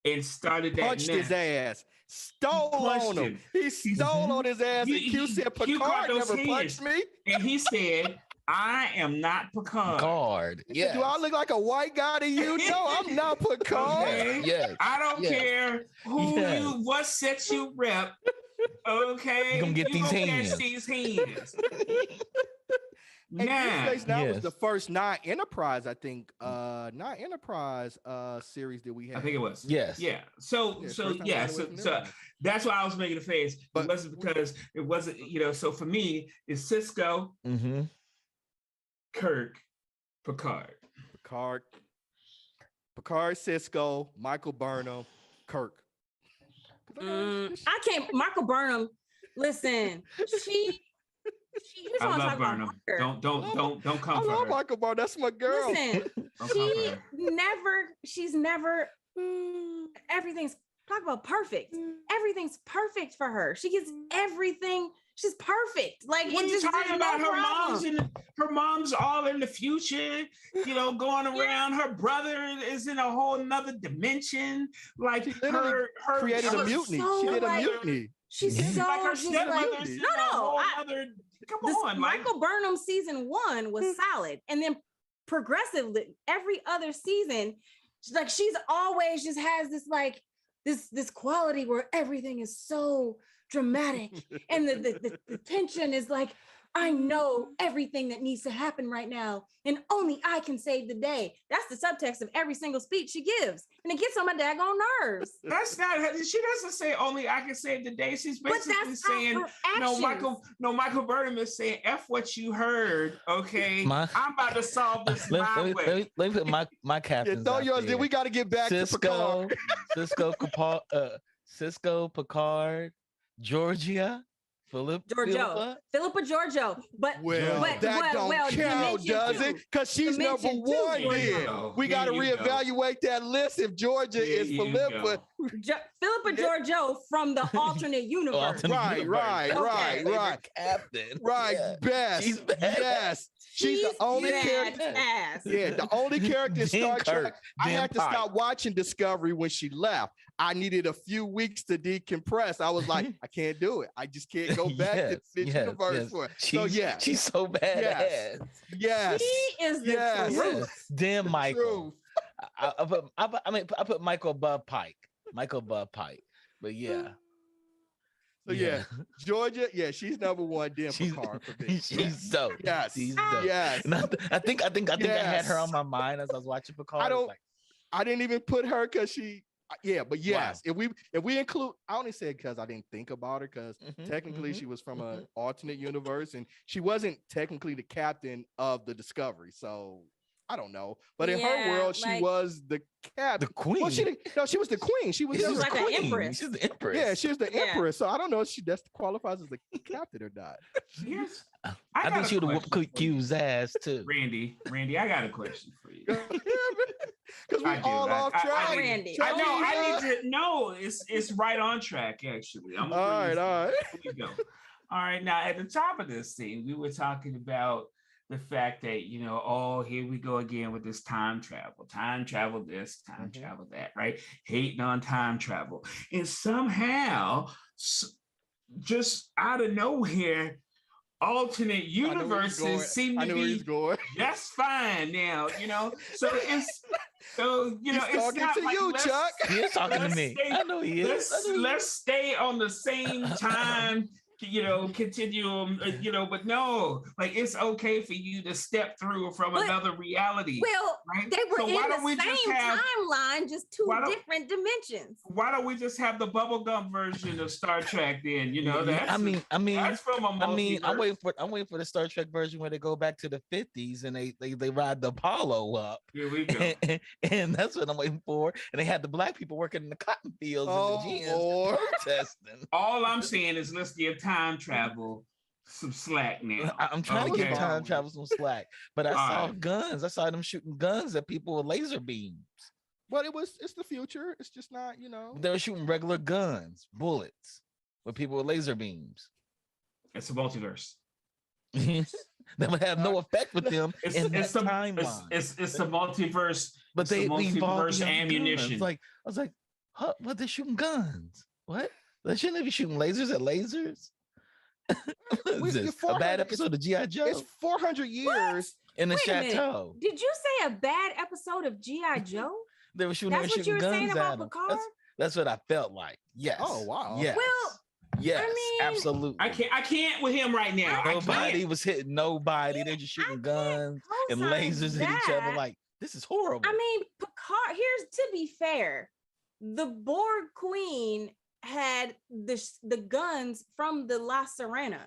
S4: and started that
S1: Punched his ass. Stole
S4: punched
S1: on him.
S4: him.
S1: He stole on his ass. And Q said,
S4: Q caught
S1: Picard
S4: those
S1: never
S4: hands.
S1: punched me.
S4: And he said, "I am not Picard.
S3: Card.
S1: He said,
S3: Yeah.
S1: do I look like a white guy to you? No, I'm not Picard.
S4: Okay.
S3: Yes.
S4: I don't
S3: Yes.
S4: care who
S3: Yes.
S4: you, what sex you rep. Okay,
S3: You gonna get
S4: you
S3: these
S4: gonna
S3: hands.
S4: catch these hands."
S1: And
S4: Now,
S1: Deep Space Nine was
S3: Yes.
S1: the first non-Enterprise, I think, non-Enterprise series that we had.
S4: I think it was.
S3: Yes.
S4: Yeah. So
S1: Yeah, first time we
S4: yeah.
S1: got away
S4: So
S1: from
S4: so
S1: Enterprise.
S4: that's why I was making a face.
S1: But-
S4: It wasn't because it wasn't. So for me, it's Cisco,
S3: Mm-hmm.
S4: Kirk, Picard.
S1: Picard, Cisco, Michael Burnham, Kirk. 'Cause I know this-
S2: I can't. Michael Burnham. Listen, she. Here's
S4: I
S2: what I'm
S4: love
S2: talking about
S4: Burnham.
S2: her.
S4: Don't
S1: I
S4: come for
S1: love
S4: her.
S1: Michael Burnham. That's my girl.
S2: Listen,
S4: Don't come for her.
S2: she's never, everything's, talk about perfect. Everything's perfect for her. She gets everything. She's perfect. Like,
S4: What are
S2: it
S4: you
S2: just
S4: talking
S2: there's
S4: about?
S2: no problem.
S4: Her mom's all in the future, going around. Her brother is in a whole nother dimension. Like
S1: She literally
S4: her
S1: created a
S2: she's
S1: mutiny.
S2: so
S1: She did a
S2: like-
S1: mutiny.
S2: She's
S3: Yeah.
S2: so
S4: Like her
S2: just
S4: stepmother's
S2: like,
S4: in
S2: no,
S4: a whole
S2: I-
S4: other. Come
S2: this
S4: on, like,
S2: Michael Burnham season 1 was solid, and then progressively every other season, she's always just has this like this quality where everything is so dramatic, and the tension is like, I know everything that needs to happen right now, and only I can save the day. That's the subtext of every single speech she gives, and it gets on my daggone nerves.
S4: that's not. She doesn't say only I can save the day. She's
S2: But
S4: basically
S2: that's
S4: saying.
S2: her actions.
S4: Michael Burnham is saying, "F what you heard, okay? I'm about to solve this my way."
S3: Let me put my
S1: Yeah,
S3: captains.
S1: throw
S3: out
S1: yours.
S3: there.
S1: Then we got to get back to Picard.
S3: Cisco, Picard, Georgia, Philippa.
S2: Philippa Giorgio, but
S1: Well,
S2: but,
S1: that don't count,
S2: Dimension
S1: does
S2: two.
S1: it? Because she's number
S2: Dimension two,
S1: one.
S2: Georgia.
S1: Then we got to reevaluate that list if Georgia
S4: Here
S1: is
S4: you
S1: Philippa.
S2: Philippa Giorgio from the alternate universe.
S3: Alternate
S1: Right,
S3: universe.
S1: right,
S3: That's my
S1: right,
S3: favorite
S1: right.
S3: Captain.
S1: Right,
S3: Yeah.
S1: best.
S3: She's bad.
S1: Yes, she's the only character.
S2: Ass.
S1: Yeah, the only character in Star
S3: Dan
S1: Trek.
S3: Kirk,
S1: I
S3: Dan
S1: had to
S3: Pike.
S1: stop watching Discovery when she left. I needed a few weeks to decompress. I was like, I can't do it. I just can't go back to this universe for it. So yeah,
S3: she's so badass.
S1: yes,
S2: She is the
S1: Yes.
S2: truth.
S3: Yes. Damn Michael.
S1: True.
S3: I put Michael above Pike. Michael above Pike. But yeah.
S1: So yeah, Georgia, yeah, she's number one. Then
S3: She's,
S1: Picard for me.
S3: she's dope.
S1: Yes.
S3: She's dope.
S1: Yes.
S3: And I think I had her
S1: Yes.
S3: on my mind as I was watching Picard.
S1: I
S3: It's
S1: don't-
S3: like,
S1: I didn't even put her because she. Yeah, but yes, if we include, I only said because I didn't think about her because technically she was from an alternate universe and she wasn't technically the captain of the Discovery. So I don't know. But in her world, she was the captain.
S3: The queen.
S1: Well, she was the queen. She was
S2: like an empress.
S3: She's the empress.
S1: Yeah, she was the empress. So I don't know if that's qualifies as the captain or not.
S4: Yes.
S3: I think she would have whooped Q's ass too.
S4: Randy, I got a question for you.
S1: Because we all off track.
S2: Randy.
S4: I know. I need to know. It's right on track, actually. All right. Here we go. All right. Now, at the top of this thing, we were talking about the fact that, here we go again with this time travel this, time travel that, right? Hating on time travel. And somehow, just out of nowhere, alternate universes seem to be just fine now, So it's it's not
S1: to
S4: like
S1: you, Chuck.
S3: He is talking to me. I know he is.
S4: Let's stay on the same time. Continuum, but no, like it's okay for you to step through from another reality.
S2: Well,
S4: right?
S2: They were in the same timeline, just two different dimensions.
S4: Why don't we just have the bubblegum version of Star Trek then? That's that's from a multiverse.
S3: I'm waiting for the Star Trek version where they go back to the 50s and they ride the Apollo up.
S4: Here we go.
S3: And that's what I'm waiting for. And they had the black people working in the cotton fields and the GMs protesting.
S4: All I'm saying is let's give time travel some slack now.
S3: I'm trying to give time travel some slack, but I saw guns. I saw them shooting guns at people with laser beams.
S1: But it's the future. It's just not,
S3: They were shooting regular guns, bullets, with people with laser beams.
S4: It's a multiverse.
S3: That would have no effect with them in that timeline.
S4: It's a multiverse,
S3: but they
S4: multiverse ammunition.
S3: I was like, huh, what? They're shooting guns? What? They shouldn't be shooting lasers at lasers. A bad episode of G.I. Joe.
S1: It's 400 years
S3: in the chateau.
S2: Did you say a bad episode of G.I. Joe?
S3: They were shooting.
S2: That's what you were saying about Picard.
S3: That's what I felt like. Yes.
S1: Oh wow.
S3: Yes.
S2: Well,
S3: yes, absolutely.
S4: I can't with him right now.
S3: Nobody was hitting nobody. They're just shooting guns and lasers at each other. Like, this is horrible.
S2: I mean, Picard. To be fair, the Borg Queen had the guns from the La Sirena.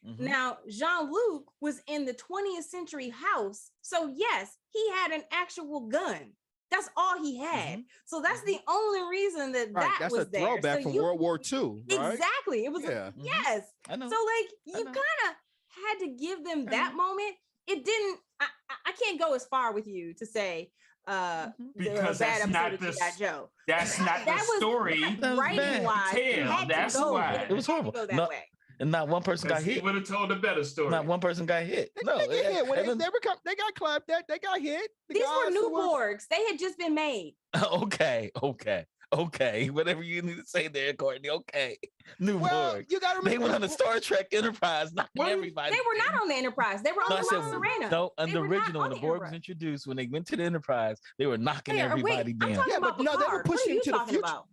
S2: Mm-hmm. Now, Jean-Luc was in the 20th century house. So yes, he had an actual gun. That's all he had. Mm-hmm. So that's the only reason that
S1: that's
S2: was
S1: a throwback from World War II. Right?
S2: Exactly. It was yes.
S3: I know.
S2: So you kind of had to give them that moment. It didn't. I can't go as far with you to say
S4: because that's not the Joe. That's not the story.
S2: Writing wise,
S4: that's why
S3: it was horrible. And not one person got hit.
S4: He would have told a better story.
S3: Not one person got hit.
S1: They got hit. When they got clapped at. They got hit.
S2: These were new Borgs. They had just been made.
S3: Okay. Whatever you need to say there, Courtney. Okay. New Borg.
S1: You got to remember.
S3: They were on the Star Trek Enterprise, knocking everybody.
S2: They were not on the Enterprise. They were on the La Sirena.
S3: No, on the original, when the Borg was introduced, when they went to the Enterprise, they were knocking everybody down.
S2: I'm talking about Picard.
S1: They were pushing to the future.
S2: About?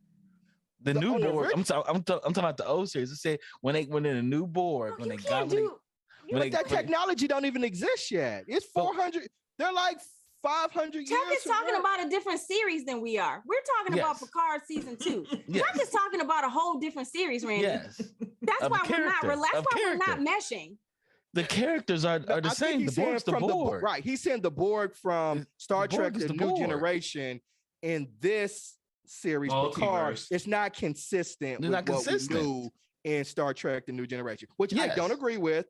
S3: The new Borg. I'm talking about the old series. It said when they went in a new Borg, when they got
S1: that technology don't even exist yet. It's 400. They're like 500 years.
S2: Chuck is talking about a different series than we are. We're talking about Picard season 2. Chuck is talking about a whole different series, Randy.
S3: Yes.
S2: That's why we're not meshing.
S3: The characters are the same. The Borg's the Borg.
S1: Right. He's saying the Borg from Star Trek The New Generation in this series, Picard, it's not consistent with what we knew in Star Trek The New Generation, which I don't agree with,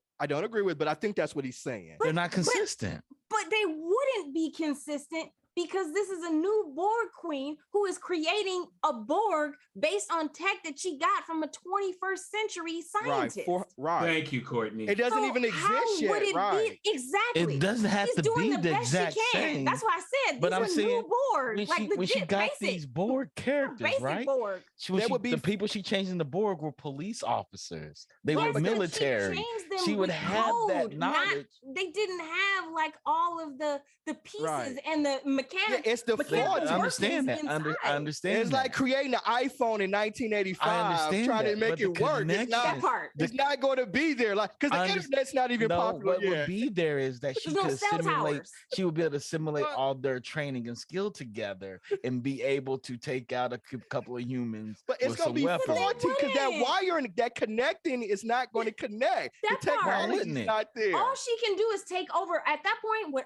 S1: but I think that's what he's saying.
S3: They're not consistent.
S2: But they wouldn't be consistent because this is a new Borg queen who is creating a Borg based on tech that she got from a 21st century scientist.
S1: Right.
S4: Thank you, Courtney.
S1: It doesn't even exist yet. Right.
S2: Exactly.
S3: It doesn't have to be the exact same.
S2: That's why I said these are new Borg.
S3: When she got these Borg characters, right?
S2: Borg.
S3: The people she changed in the Borg were police officers. They were military. She would have that knowledge.
S2: They didn't have like all of the pieces and the
S1: it's the
S2: mechanical
S1: fault.
S3: I understand that.
S2: inside.
S3: I understand.
S1: It's like creating an iPhone in 1985, trying to make it work. It's not,
S2: that part.
S1: it's not going to be there, like because the internet's not even popular
S3: what
S1: yet.
S3: would be there is that she
S2: There's no
S3: could
S2: cell
S3: simulate.
S2: towers.
S3: She would be able to simulate
S1: But-
S3: all their training and skill together and be able to take out a couple of humans.
S1: But it's
S3: with
S1: gonna
S3: some
S1: be
S3: weapons.
S1: faulty because that
S2: wouldn't.
S1: wiring, that connecting is not going to connect.
S2: That
S1: The
S2: part.
S3: Wouldn't
S1: technology's
S3: it?
S1: not there.
S2: All she can do is take over. At that point, what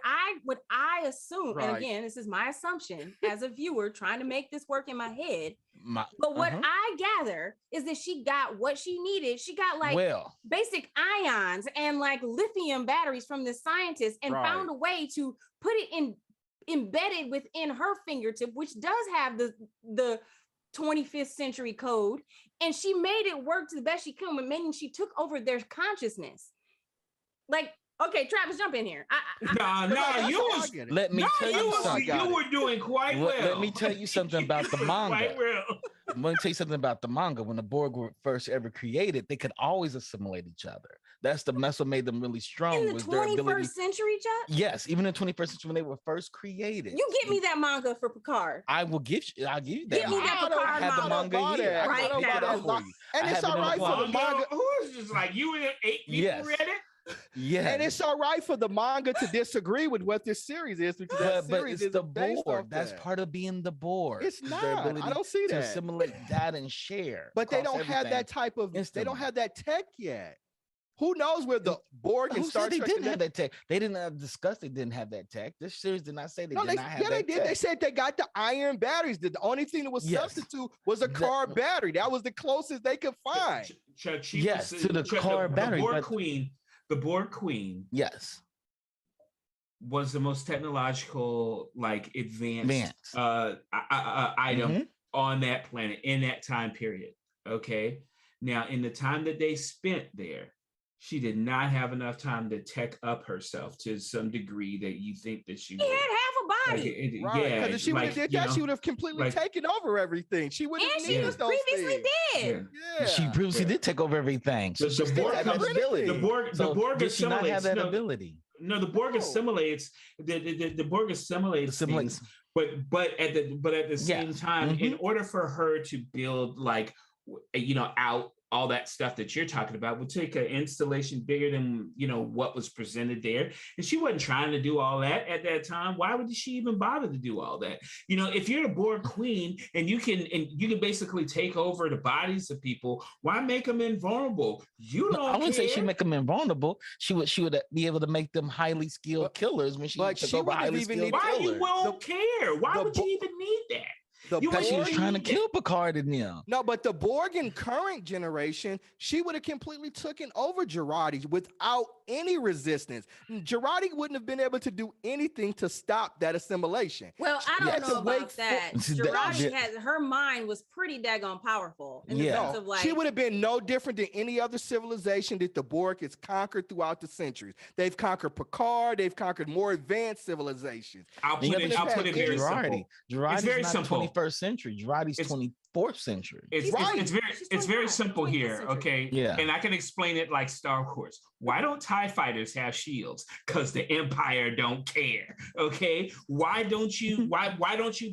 S2: I assume, and
S1: Right.
S2: again, this is my assumption as a viewer trying to make this work in my head. But what
S3: Uh-huh.
S2: I gather is that she got what she needed. She got like basic ions and like lithium batteries from the scientist and
S1: Right.
S2: found a way to put it in embedded within her fingertip, which does have the 25th century code. And she made it work to the best she could, meaning she took over their consciousness. Like, okay, Travis, jump in here.
S3: Let me tell you something.
S4: You were doing quite well.
S3: Let me tell you something about the manga.
S4: Quite well.
S3: I'm going to tell you something about the manga. When the Borg were first ever created, they could always assimilate each other. That's what made them really strong.
S2: In the
S3: was their ability.
S2: 21st century, Chuck?
S3: Yes, even in the 21st century when they were first created.
S2: You get me that manga for Picard.
S3: I'll give you that.
S2: Give me that
S3: I don't
S2: Picard
S3: have the
S2: manga.
S3: manga here.
S2: Right
S3: I can
S2: now.
S3: get that for you.
S1: And
S3: I
S1: it's
S3: have it
S1: all
S3: in
S1: right
S3: the
S1: for the
S3: closet.
S1: manga.
S4: Who is just like you and 8 people
S3: Yes.
S4: read it?
S3: Yeah,
S1: And it's all right for the manga to disagree with what this series is because that
S3: but
S1: series
S3: it's
S1: is
S3: the
S1: based
S3: board.
S1: off
S3: That's
S1: that.
S3: part of being the board.
S1: It's
S3: Their
S1: not.
S3: ability
S1: I don't see
S3: to
S1: that.
S3: assimilate data and share.
S1: But they
S3: across
S1: don't have
S3: everything.
S1: that type of. They
S3: instantly.
S1: don't have that tech yet. Who knows where the Borg and
S3: Who
S1: Star
S3: said they
S1: Trek?
S3: didn't have that tech? They didn't discuss. They didn't have that tech. This series did not say they
S1: No,
S3: did
S1: they,
S3: not have
S1: yeah, they
S3: that
S1: did.
S3: tech.
S1: They said they got the iron batteries. The only thing that was
S3: Yes.
S1: substitute was a car battery. That was the closest they could find.
S3: Yes, to the car battery,
S4: The Borg Queen
S3: Yes.
S4: was the most technological, like advanced item
S3: Mhm.
S4: on that planet in that time period. Okay. Now, in the time that they spent there, she did not have enough time to tech up herself to some degree that you think that she
S2: He
S4: would.
S2: had half a body.
S1: Right.
S4: Yeah,
S1: Because if she would have did that, she would have completely
S4: like-
S1: taken over everything. She wouldn't
S2: And
S1: have
S2: she
S1: needed
S2: was
S1: those
S2: previously
S1: things.
S2: dead.
S1: Yeah.
S3: She previously did take over everything. So
S4: The
S3: she still
S4: Borg
S3: had that
S4: comes-
S3: ability.
S4: the Borg
S3: did she not have
S4: assimilates.
S3: that
S4: No.
S3: ability?
S4: No, the Borg
S1: No.
S4: assimilates. The Borg assimilates things, but at the same time, in order for her to build out all that stuff that you're talking about would take an installation bigger than what was presented there, and she wasn't trying to do all that at that time. Why would she even bother to do all that? If you're a Borg queen and you can basically take over the bodies of people, why make them invulnerable? You don't.
S3: I wouldn't say
S4: care.
S3: she'd make them invulnerable. She would be able to make them highly skilled killers when she took over highly skilled
S4: Why
S3: killers.
S4: you won't care? Why would you even need that?
S3: Because she was trying to kill Picard and them.
S1: No, but the Borg in current generation, she would have completely taken over Girardi without any resistance. Girardi wouldn't have been able to do anything to stop that assimilation.
S2: Well, I don't know about that.
S3: See,
S2: Girardi had her mind was pretty daggone powerful in the sense of like
S1: she would have been no different than any other civilization that the Borg has conquered throughout the centuries. They've conquered Picard. They've conquered more advanced civilizations.
S4: I'll put it very simple.
S3: Girardi's
S4: very
S3: not
S4: simple.
S3: 21st century. Girardi's 24th century.
S4: It's very simple here, okay?
S3: Yeah.
S4: And I can explain it like Star Wars. Why don't TIE fighters have shields? Because the Empire don't care. Okay. Why don't you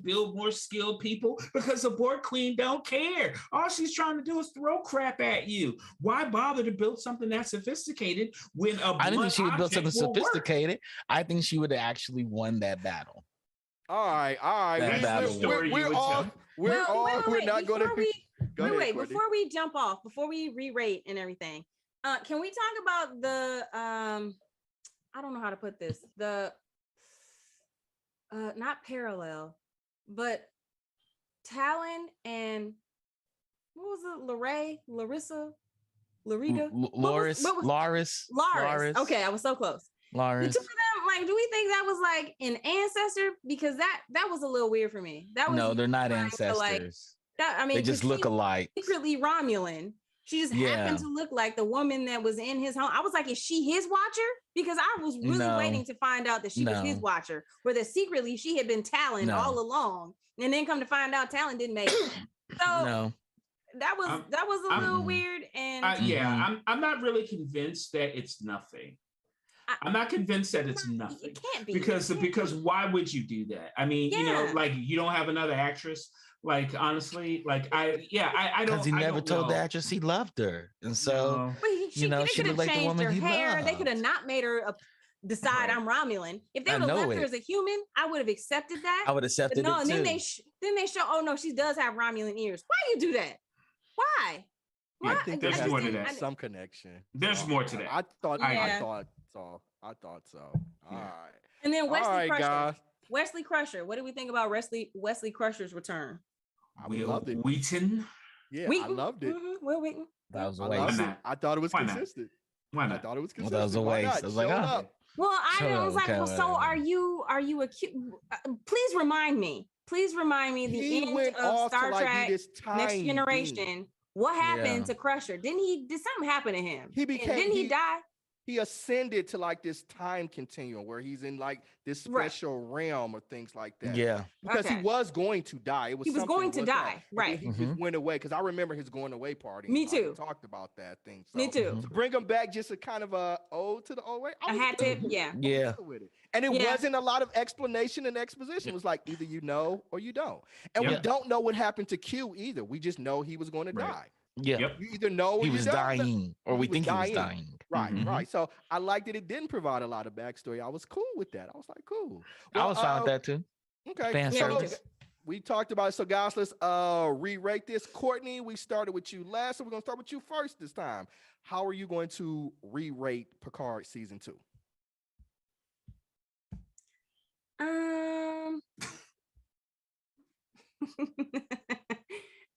S4: build more skilled people? Because the Borg Queen don't care. All she's trying to do is throw crap at you. Why bother to build something that sophisticated when
S3: I didn't think she would build something sophisticated.
S4: Work?
S3: I think she would have actually won that battle.
S1: All right.
S3: That battle.
S1: We're not going to.
S2: Wait, before we jump off, before we re-rate and everything, can we talk about the I don't know how to put this, the not parallel, but Talon and what was it, Larissa, Laris. Okay, I was so close.
S3: Laris.
S2: The two of them, like, do we think that was like an ancestor? Because that was a little weird for me. That was
S3: no, they're not
S2: trying to,
S3: ancestors.
S2: like, that, I mean,
S3: they just look alike.
S2: Secretly Romulan. She just happened to look like the woman that was in his home. I was like, is she his watcher? Because I was really waiting to find out that she was his watcher, where that secretly she had been Talon all along, and then come to find out Talon didn't make it. So that was a little weird. And
S4: I'm not really convinced that it's nothing. I'm not convinced that it's nothing.
S2: It can't be.
S4: Because why would you do that? I mean, like you don't have another actress. Like honestly, like I don't.
S3: Because he never told
S4: know.
S3: the actress he loved her, and so
S2: she could have
S3: looked like the
S2: changed
S3: woman
S2: her
S3: he
S2: hair.
S3: loved.
S2: They could have not made her decide I'm Romulan. If they would have left her as a human, I would have accepted that.
S3: I would have accepted it
S2: and
S3: too.
S2: then they show. Oh no, she does have Romulan ears. Why you do that? Why?
S1: I think
S4: there's more to that.
S1: Some connection.
S4: There's more to that.
S1: I thought so. All right.
S2: And then Wesley Crusher.
S1: Guys.
S2: Wesley Crusher. What do we think about Wesley Crusher's return?
S1: I loved it.
S4: Wheaton.
S1: Yeah,
S2: Wheaton.
S1: I loved it.
S2: Will Wheaton.
S3: That was a waste.
S1: I thought it was consistent.
S4: Why not?
S1: I thought it was consistent.
S3: Well, that was a waste. I was like,
S2: Well, I was like, well, so are you a cute? Please remind me. The end of Star Trek Next Generation. What happened to Crusher? Did something happen to him? Didn't he die?
S1: He ascended to like this time continuum where he's in like this special realm or things like that.
S3: Yeah.
S1: Because he was going to die.
S2: He was going to die. Right.
S1: He just went away. Because I remember his going away party.
S2: Me too.
S1: We talked about that thing. So,
S2: Me too.
S1: To bring him back just a kind of a ode to the old way.
S2: I had to,
S3: Yeah.
S1: With it. And it wasn't a lot of explanation and exposition. It was like either you know or you don't. And we don't know what happened to Q either. We just know he was going to die.
S3: Yeah.
S1: You either know
S3: he was dying, or we think he was dying.
S1: Right. So I liked that it didn't provide a lot of backstory. I was cool with that. I was like, cool. Well,
S3: I was fine with that too.
S1: Okay.
S3: Fan service.
S1: We talked about it. So guys, let's re-rate this. Courtney, we started with you last, so we're gonna start with you first this time. How are you going to re-rate Picard season 2?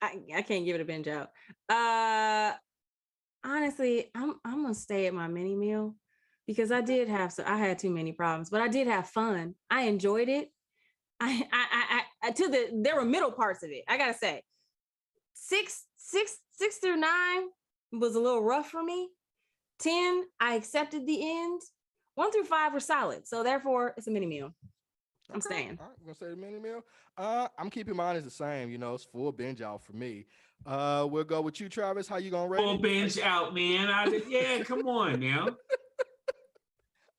S2: I can't give it a binge out. Honestly, I'm gonna stay at my mini meal because I had too many problems, but I did have fun. I enjoyed it. There were middle parts of it. I gotta say, 6 through 9 was a little rough for me. 10, I accepted the end. 1 through 5 were solid, so therefore it's a mini meal. I'm staying.
S1: All right, we're gonna say the mini meal. I'm keeping mine as the same. It's full binge out for me. We'll go with you, Travis. How you gonna rate
S4: full
S1: it?
S4: binge out, man? Yeah, come on now.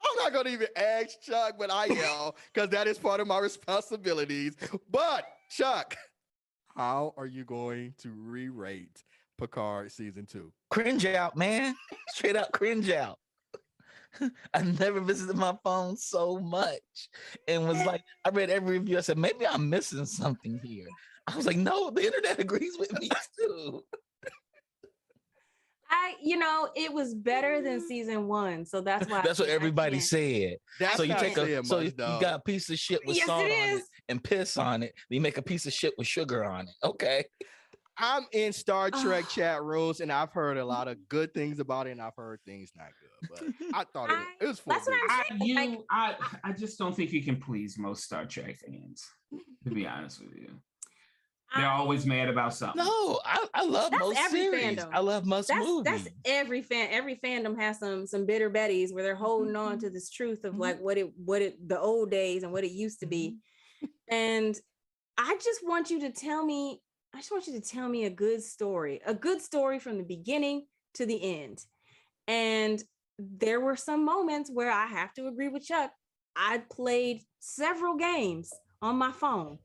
S1: I'm not gonna even ask Chuck, but I yell because that is part of my responsibilities. But Chuck, how are you going to re-rate Picard season 2?
S3: Cringe out, man. Straight up cringe out. I never visited my phone so much and was like, I read every review. I said, maybe I'm missing something here. I was like, no, the internet agrees with me too.
S2: It was better than season 1, so that's why.
S3: That's what everybody said.
S1: So you
S3: you got a piece of shit with salt on it and piss on it. Then you make a piece of shit with sugar on it. Okay.
S1: I'm in Star Trek chat rooms, and I've heard a lot of good things about it, and I've heard things not good. But I thought it was full.
S2: That's what I'm saying.
S4: I just don't think you can please most Star Trek fans, to be honest with you. They're always mad about something.
S3: No, I love most series.
S2: Fandom.
S3: I love most movies.
S2: That's every fan. Every fandom has some bitter betties where they're holding on to this truth of like what it the old days and what it used to be. And I just want you to tell me a good story from the beginning to the end. And there were some moments where I have to agree with Chuck. I played several games on my phone.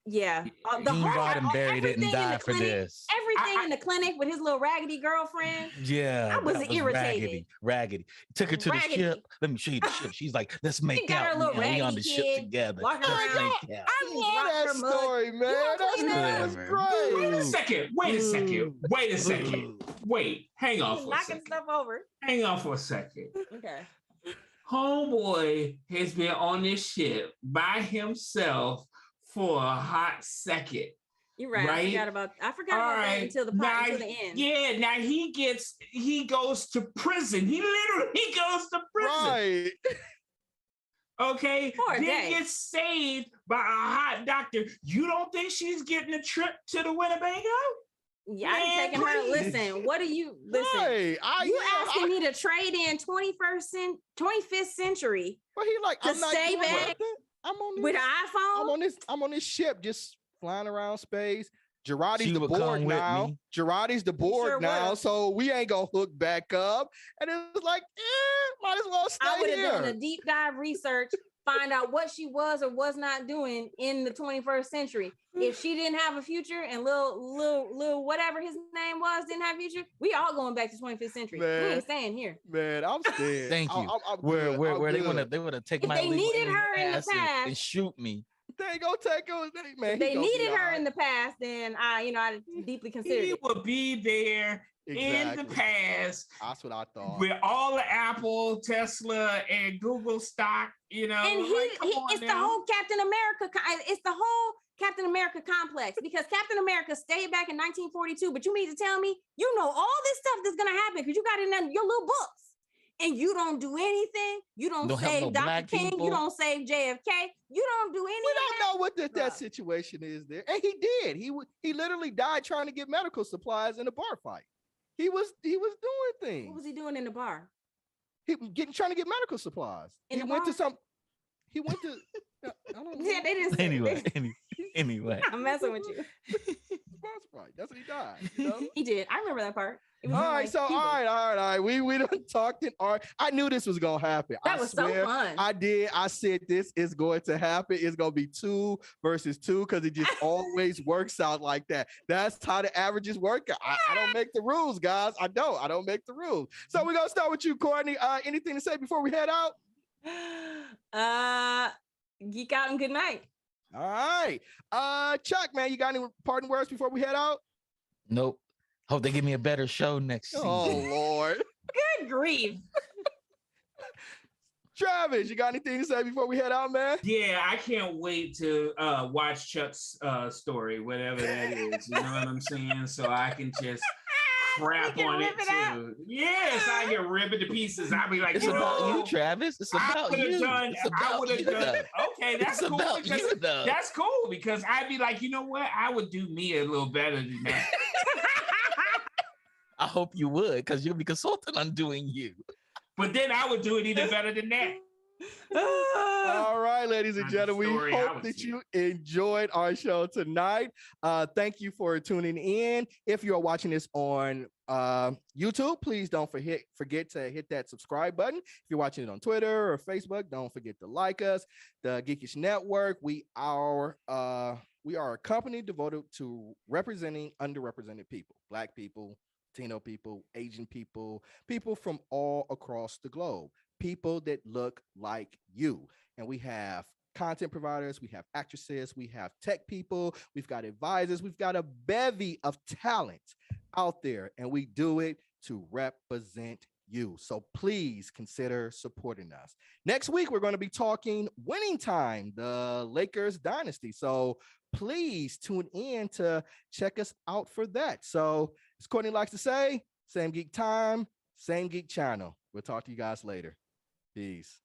S2: Yeah,
S3: the he rotted and buried it and died for this.
S2: Everything in the clinic with his little raggedy girlfriend.
S3: Yeah,
S2: I was irritated.
S3: Raggedy. Took her to the ship. Let me show you the ship. She's like, let's make out. We on the ship together.
S2: I
S1: love that story, man. That's great.
S4: Wait a second. Hang on for a second.
S2: Knocking stuff over.
S4: Hang on for a second.
S2: Okay.
S4: Homeboy has been on this ship by himself for a hot second.
S2: You're right. I forgot about that until the end.
S4: Yeah, now he goes to prison. He literally goes to prison.
S1: Right.
S4: Okay. Then gets saved by a hot doctor. You don't think she's getting a trip to the Winnebago?
S2: Yeah, I'm taking her. Listen, what do you listen?
S1: Hey,
S2: you asking me to trade in 25th century?
S1: But he like,
S2: to stay back
S1: I'm on this,
S2: with an iPhone.
S1: I'm on this ship, just flying around space. Girardi's the board now. Girardi's the board now, so we ain't gonna hook back up. And it was like, might as well stay here.
S2: I would have done a deep dive research, find out what she was or was not doing in the 21st century. If she didn't have a future and little whatever his name was didn't have a future, we all going back to 25th century. Man, we ain't staying here.
S1: Man, I'm scared.
S3: Thank you. Where they would have taken my
S2: needed her in the past
S3: and shoot me.
S1: They ain't gonna take her. Man,
S2: if they needed her in the past, then I deeply considered
S4: he would be there in the past.
S1: That's what I thought.
S4: With all the Apple, Tesla, and Google stock, And
S2: it's the whole Captain America. It's the whole Captain America complex, because Captain America stayed back in 1942. But you mean to tell me you know all this stuff that's gonna happen because you got it in your little books. And you don't do anything. You don't save Dr. King. People. You don't save JFK. You don't do anything.
S1: We don't know what that situation is there. And he did. He literally died trying to get medical supplies in a bar fight. He was doing things.
S2: What was he doing in the bar?
S1: Trying to get medical supplies. He went to. I don't know.
S2: Yeah, they didn't.
S3: Anyway.
S2: I'm messing with you.
S1: That's what he died.
S2: He did. I remember that part.
S1: All right. We done talked and I knew this was gonna happen.
S2: That was so fun.
S1: I did. I said this is going to happen. It's gonna be 2 versus 2 because it just always works out like that. That's how the averages work. I don't make the rules, guys. I don't make the rules. So we're gonna start with you, Courtney. Anything to say before we head out?
S2: Geek out and good night.
S1: All right. Chuck, man, you got any parting words before we head out?
S3: Nope. Hope they give me a better show next season.
S1: Oh, Lord.
S2: Good grief.
S1: Travis, you got anything to say before we head out, man?
S4: Yeah, I can't wait to watch Chuck's story, whatever that is. You know what I'm saying? So I can just crap on it too. Yes, I can rip it to pieces. I'll be like,
S3: it's about you, Travis. It's about you.
S4: I would have done. Okay, that's cool. That's cool because I'd be like, you know what? I would do me a little better than that.
S3: I hope you would, because you'll be consulting on doing you.
S4: But then I would do it even better than that.
S1: All right, ladies and gentlemen, we hope that you enjoyed our show tonight. Thank you for tuning in. If you're watching this on YouTube, please don't forget to hit that subscribe button. If you're watching it on Twitter or Facebook, don't forget to like us. The Geekish Network, we are a company devoted to representing underrepresented people, Black people, Latino people, Asian people, people from all across the globe, people that look like you. And we have content providers, we have actresses, we have tech people, we've got advisors, we've got a bevy of talent out there, and we do it to represent you. So please consider supporting us. Next week, we're going to be talking Winning Time, the Lakers dynasty. So please tune in to check us out for that. So as Courtney likes to say, same geek time, same geek channel. We'll talk to you guys later. Peace.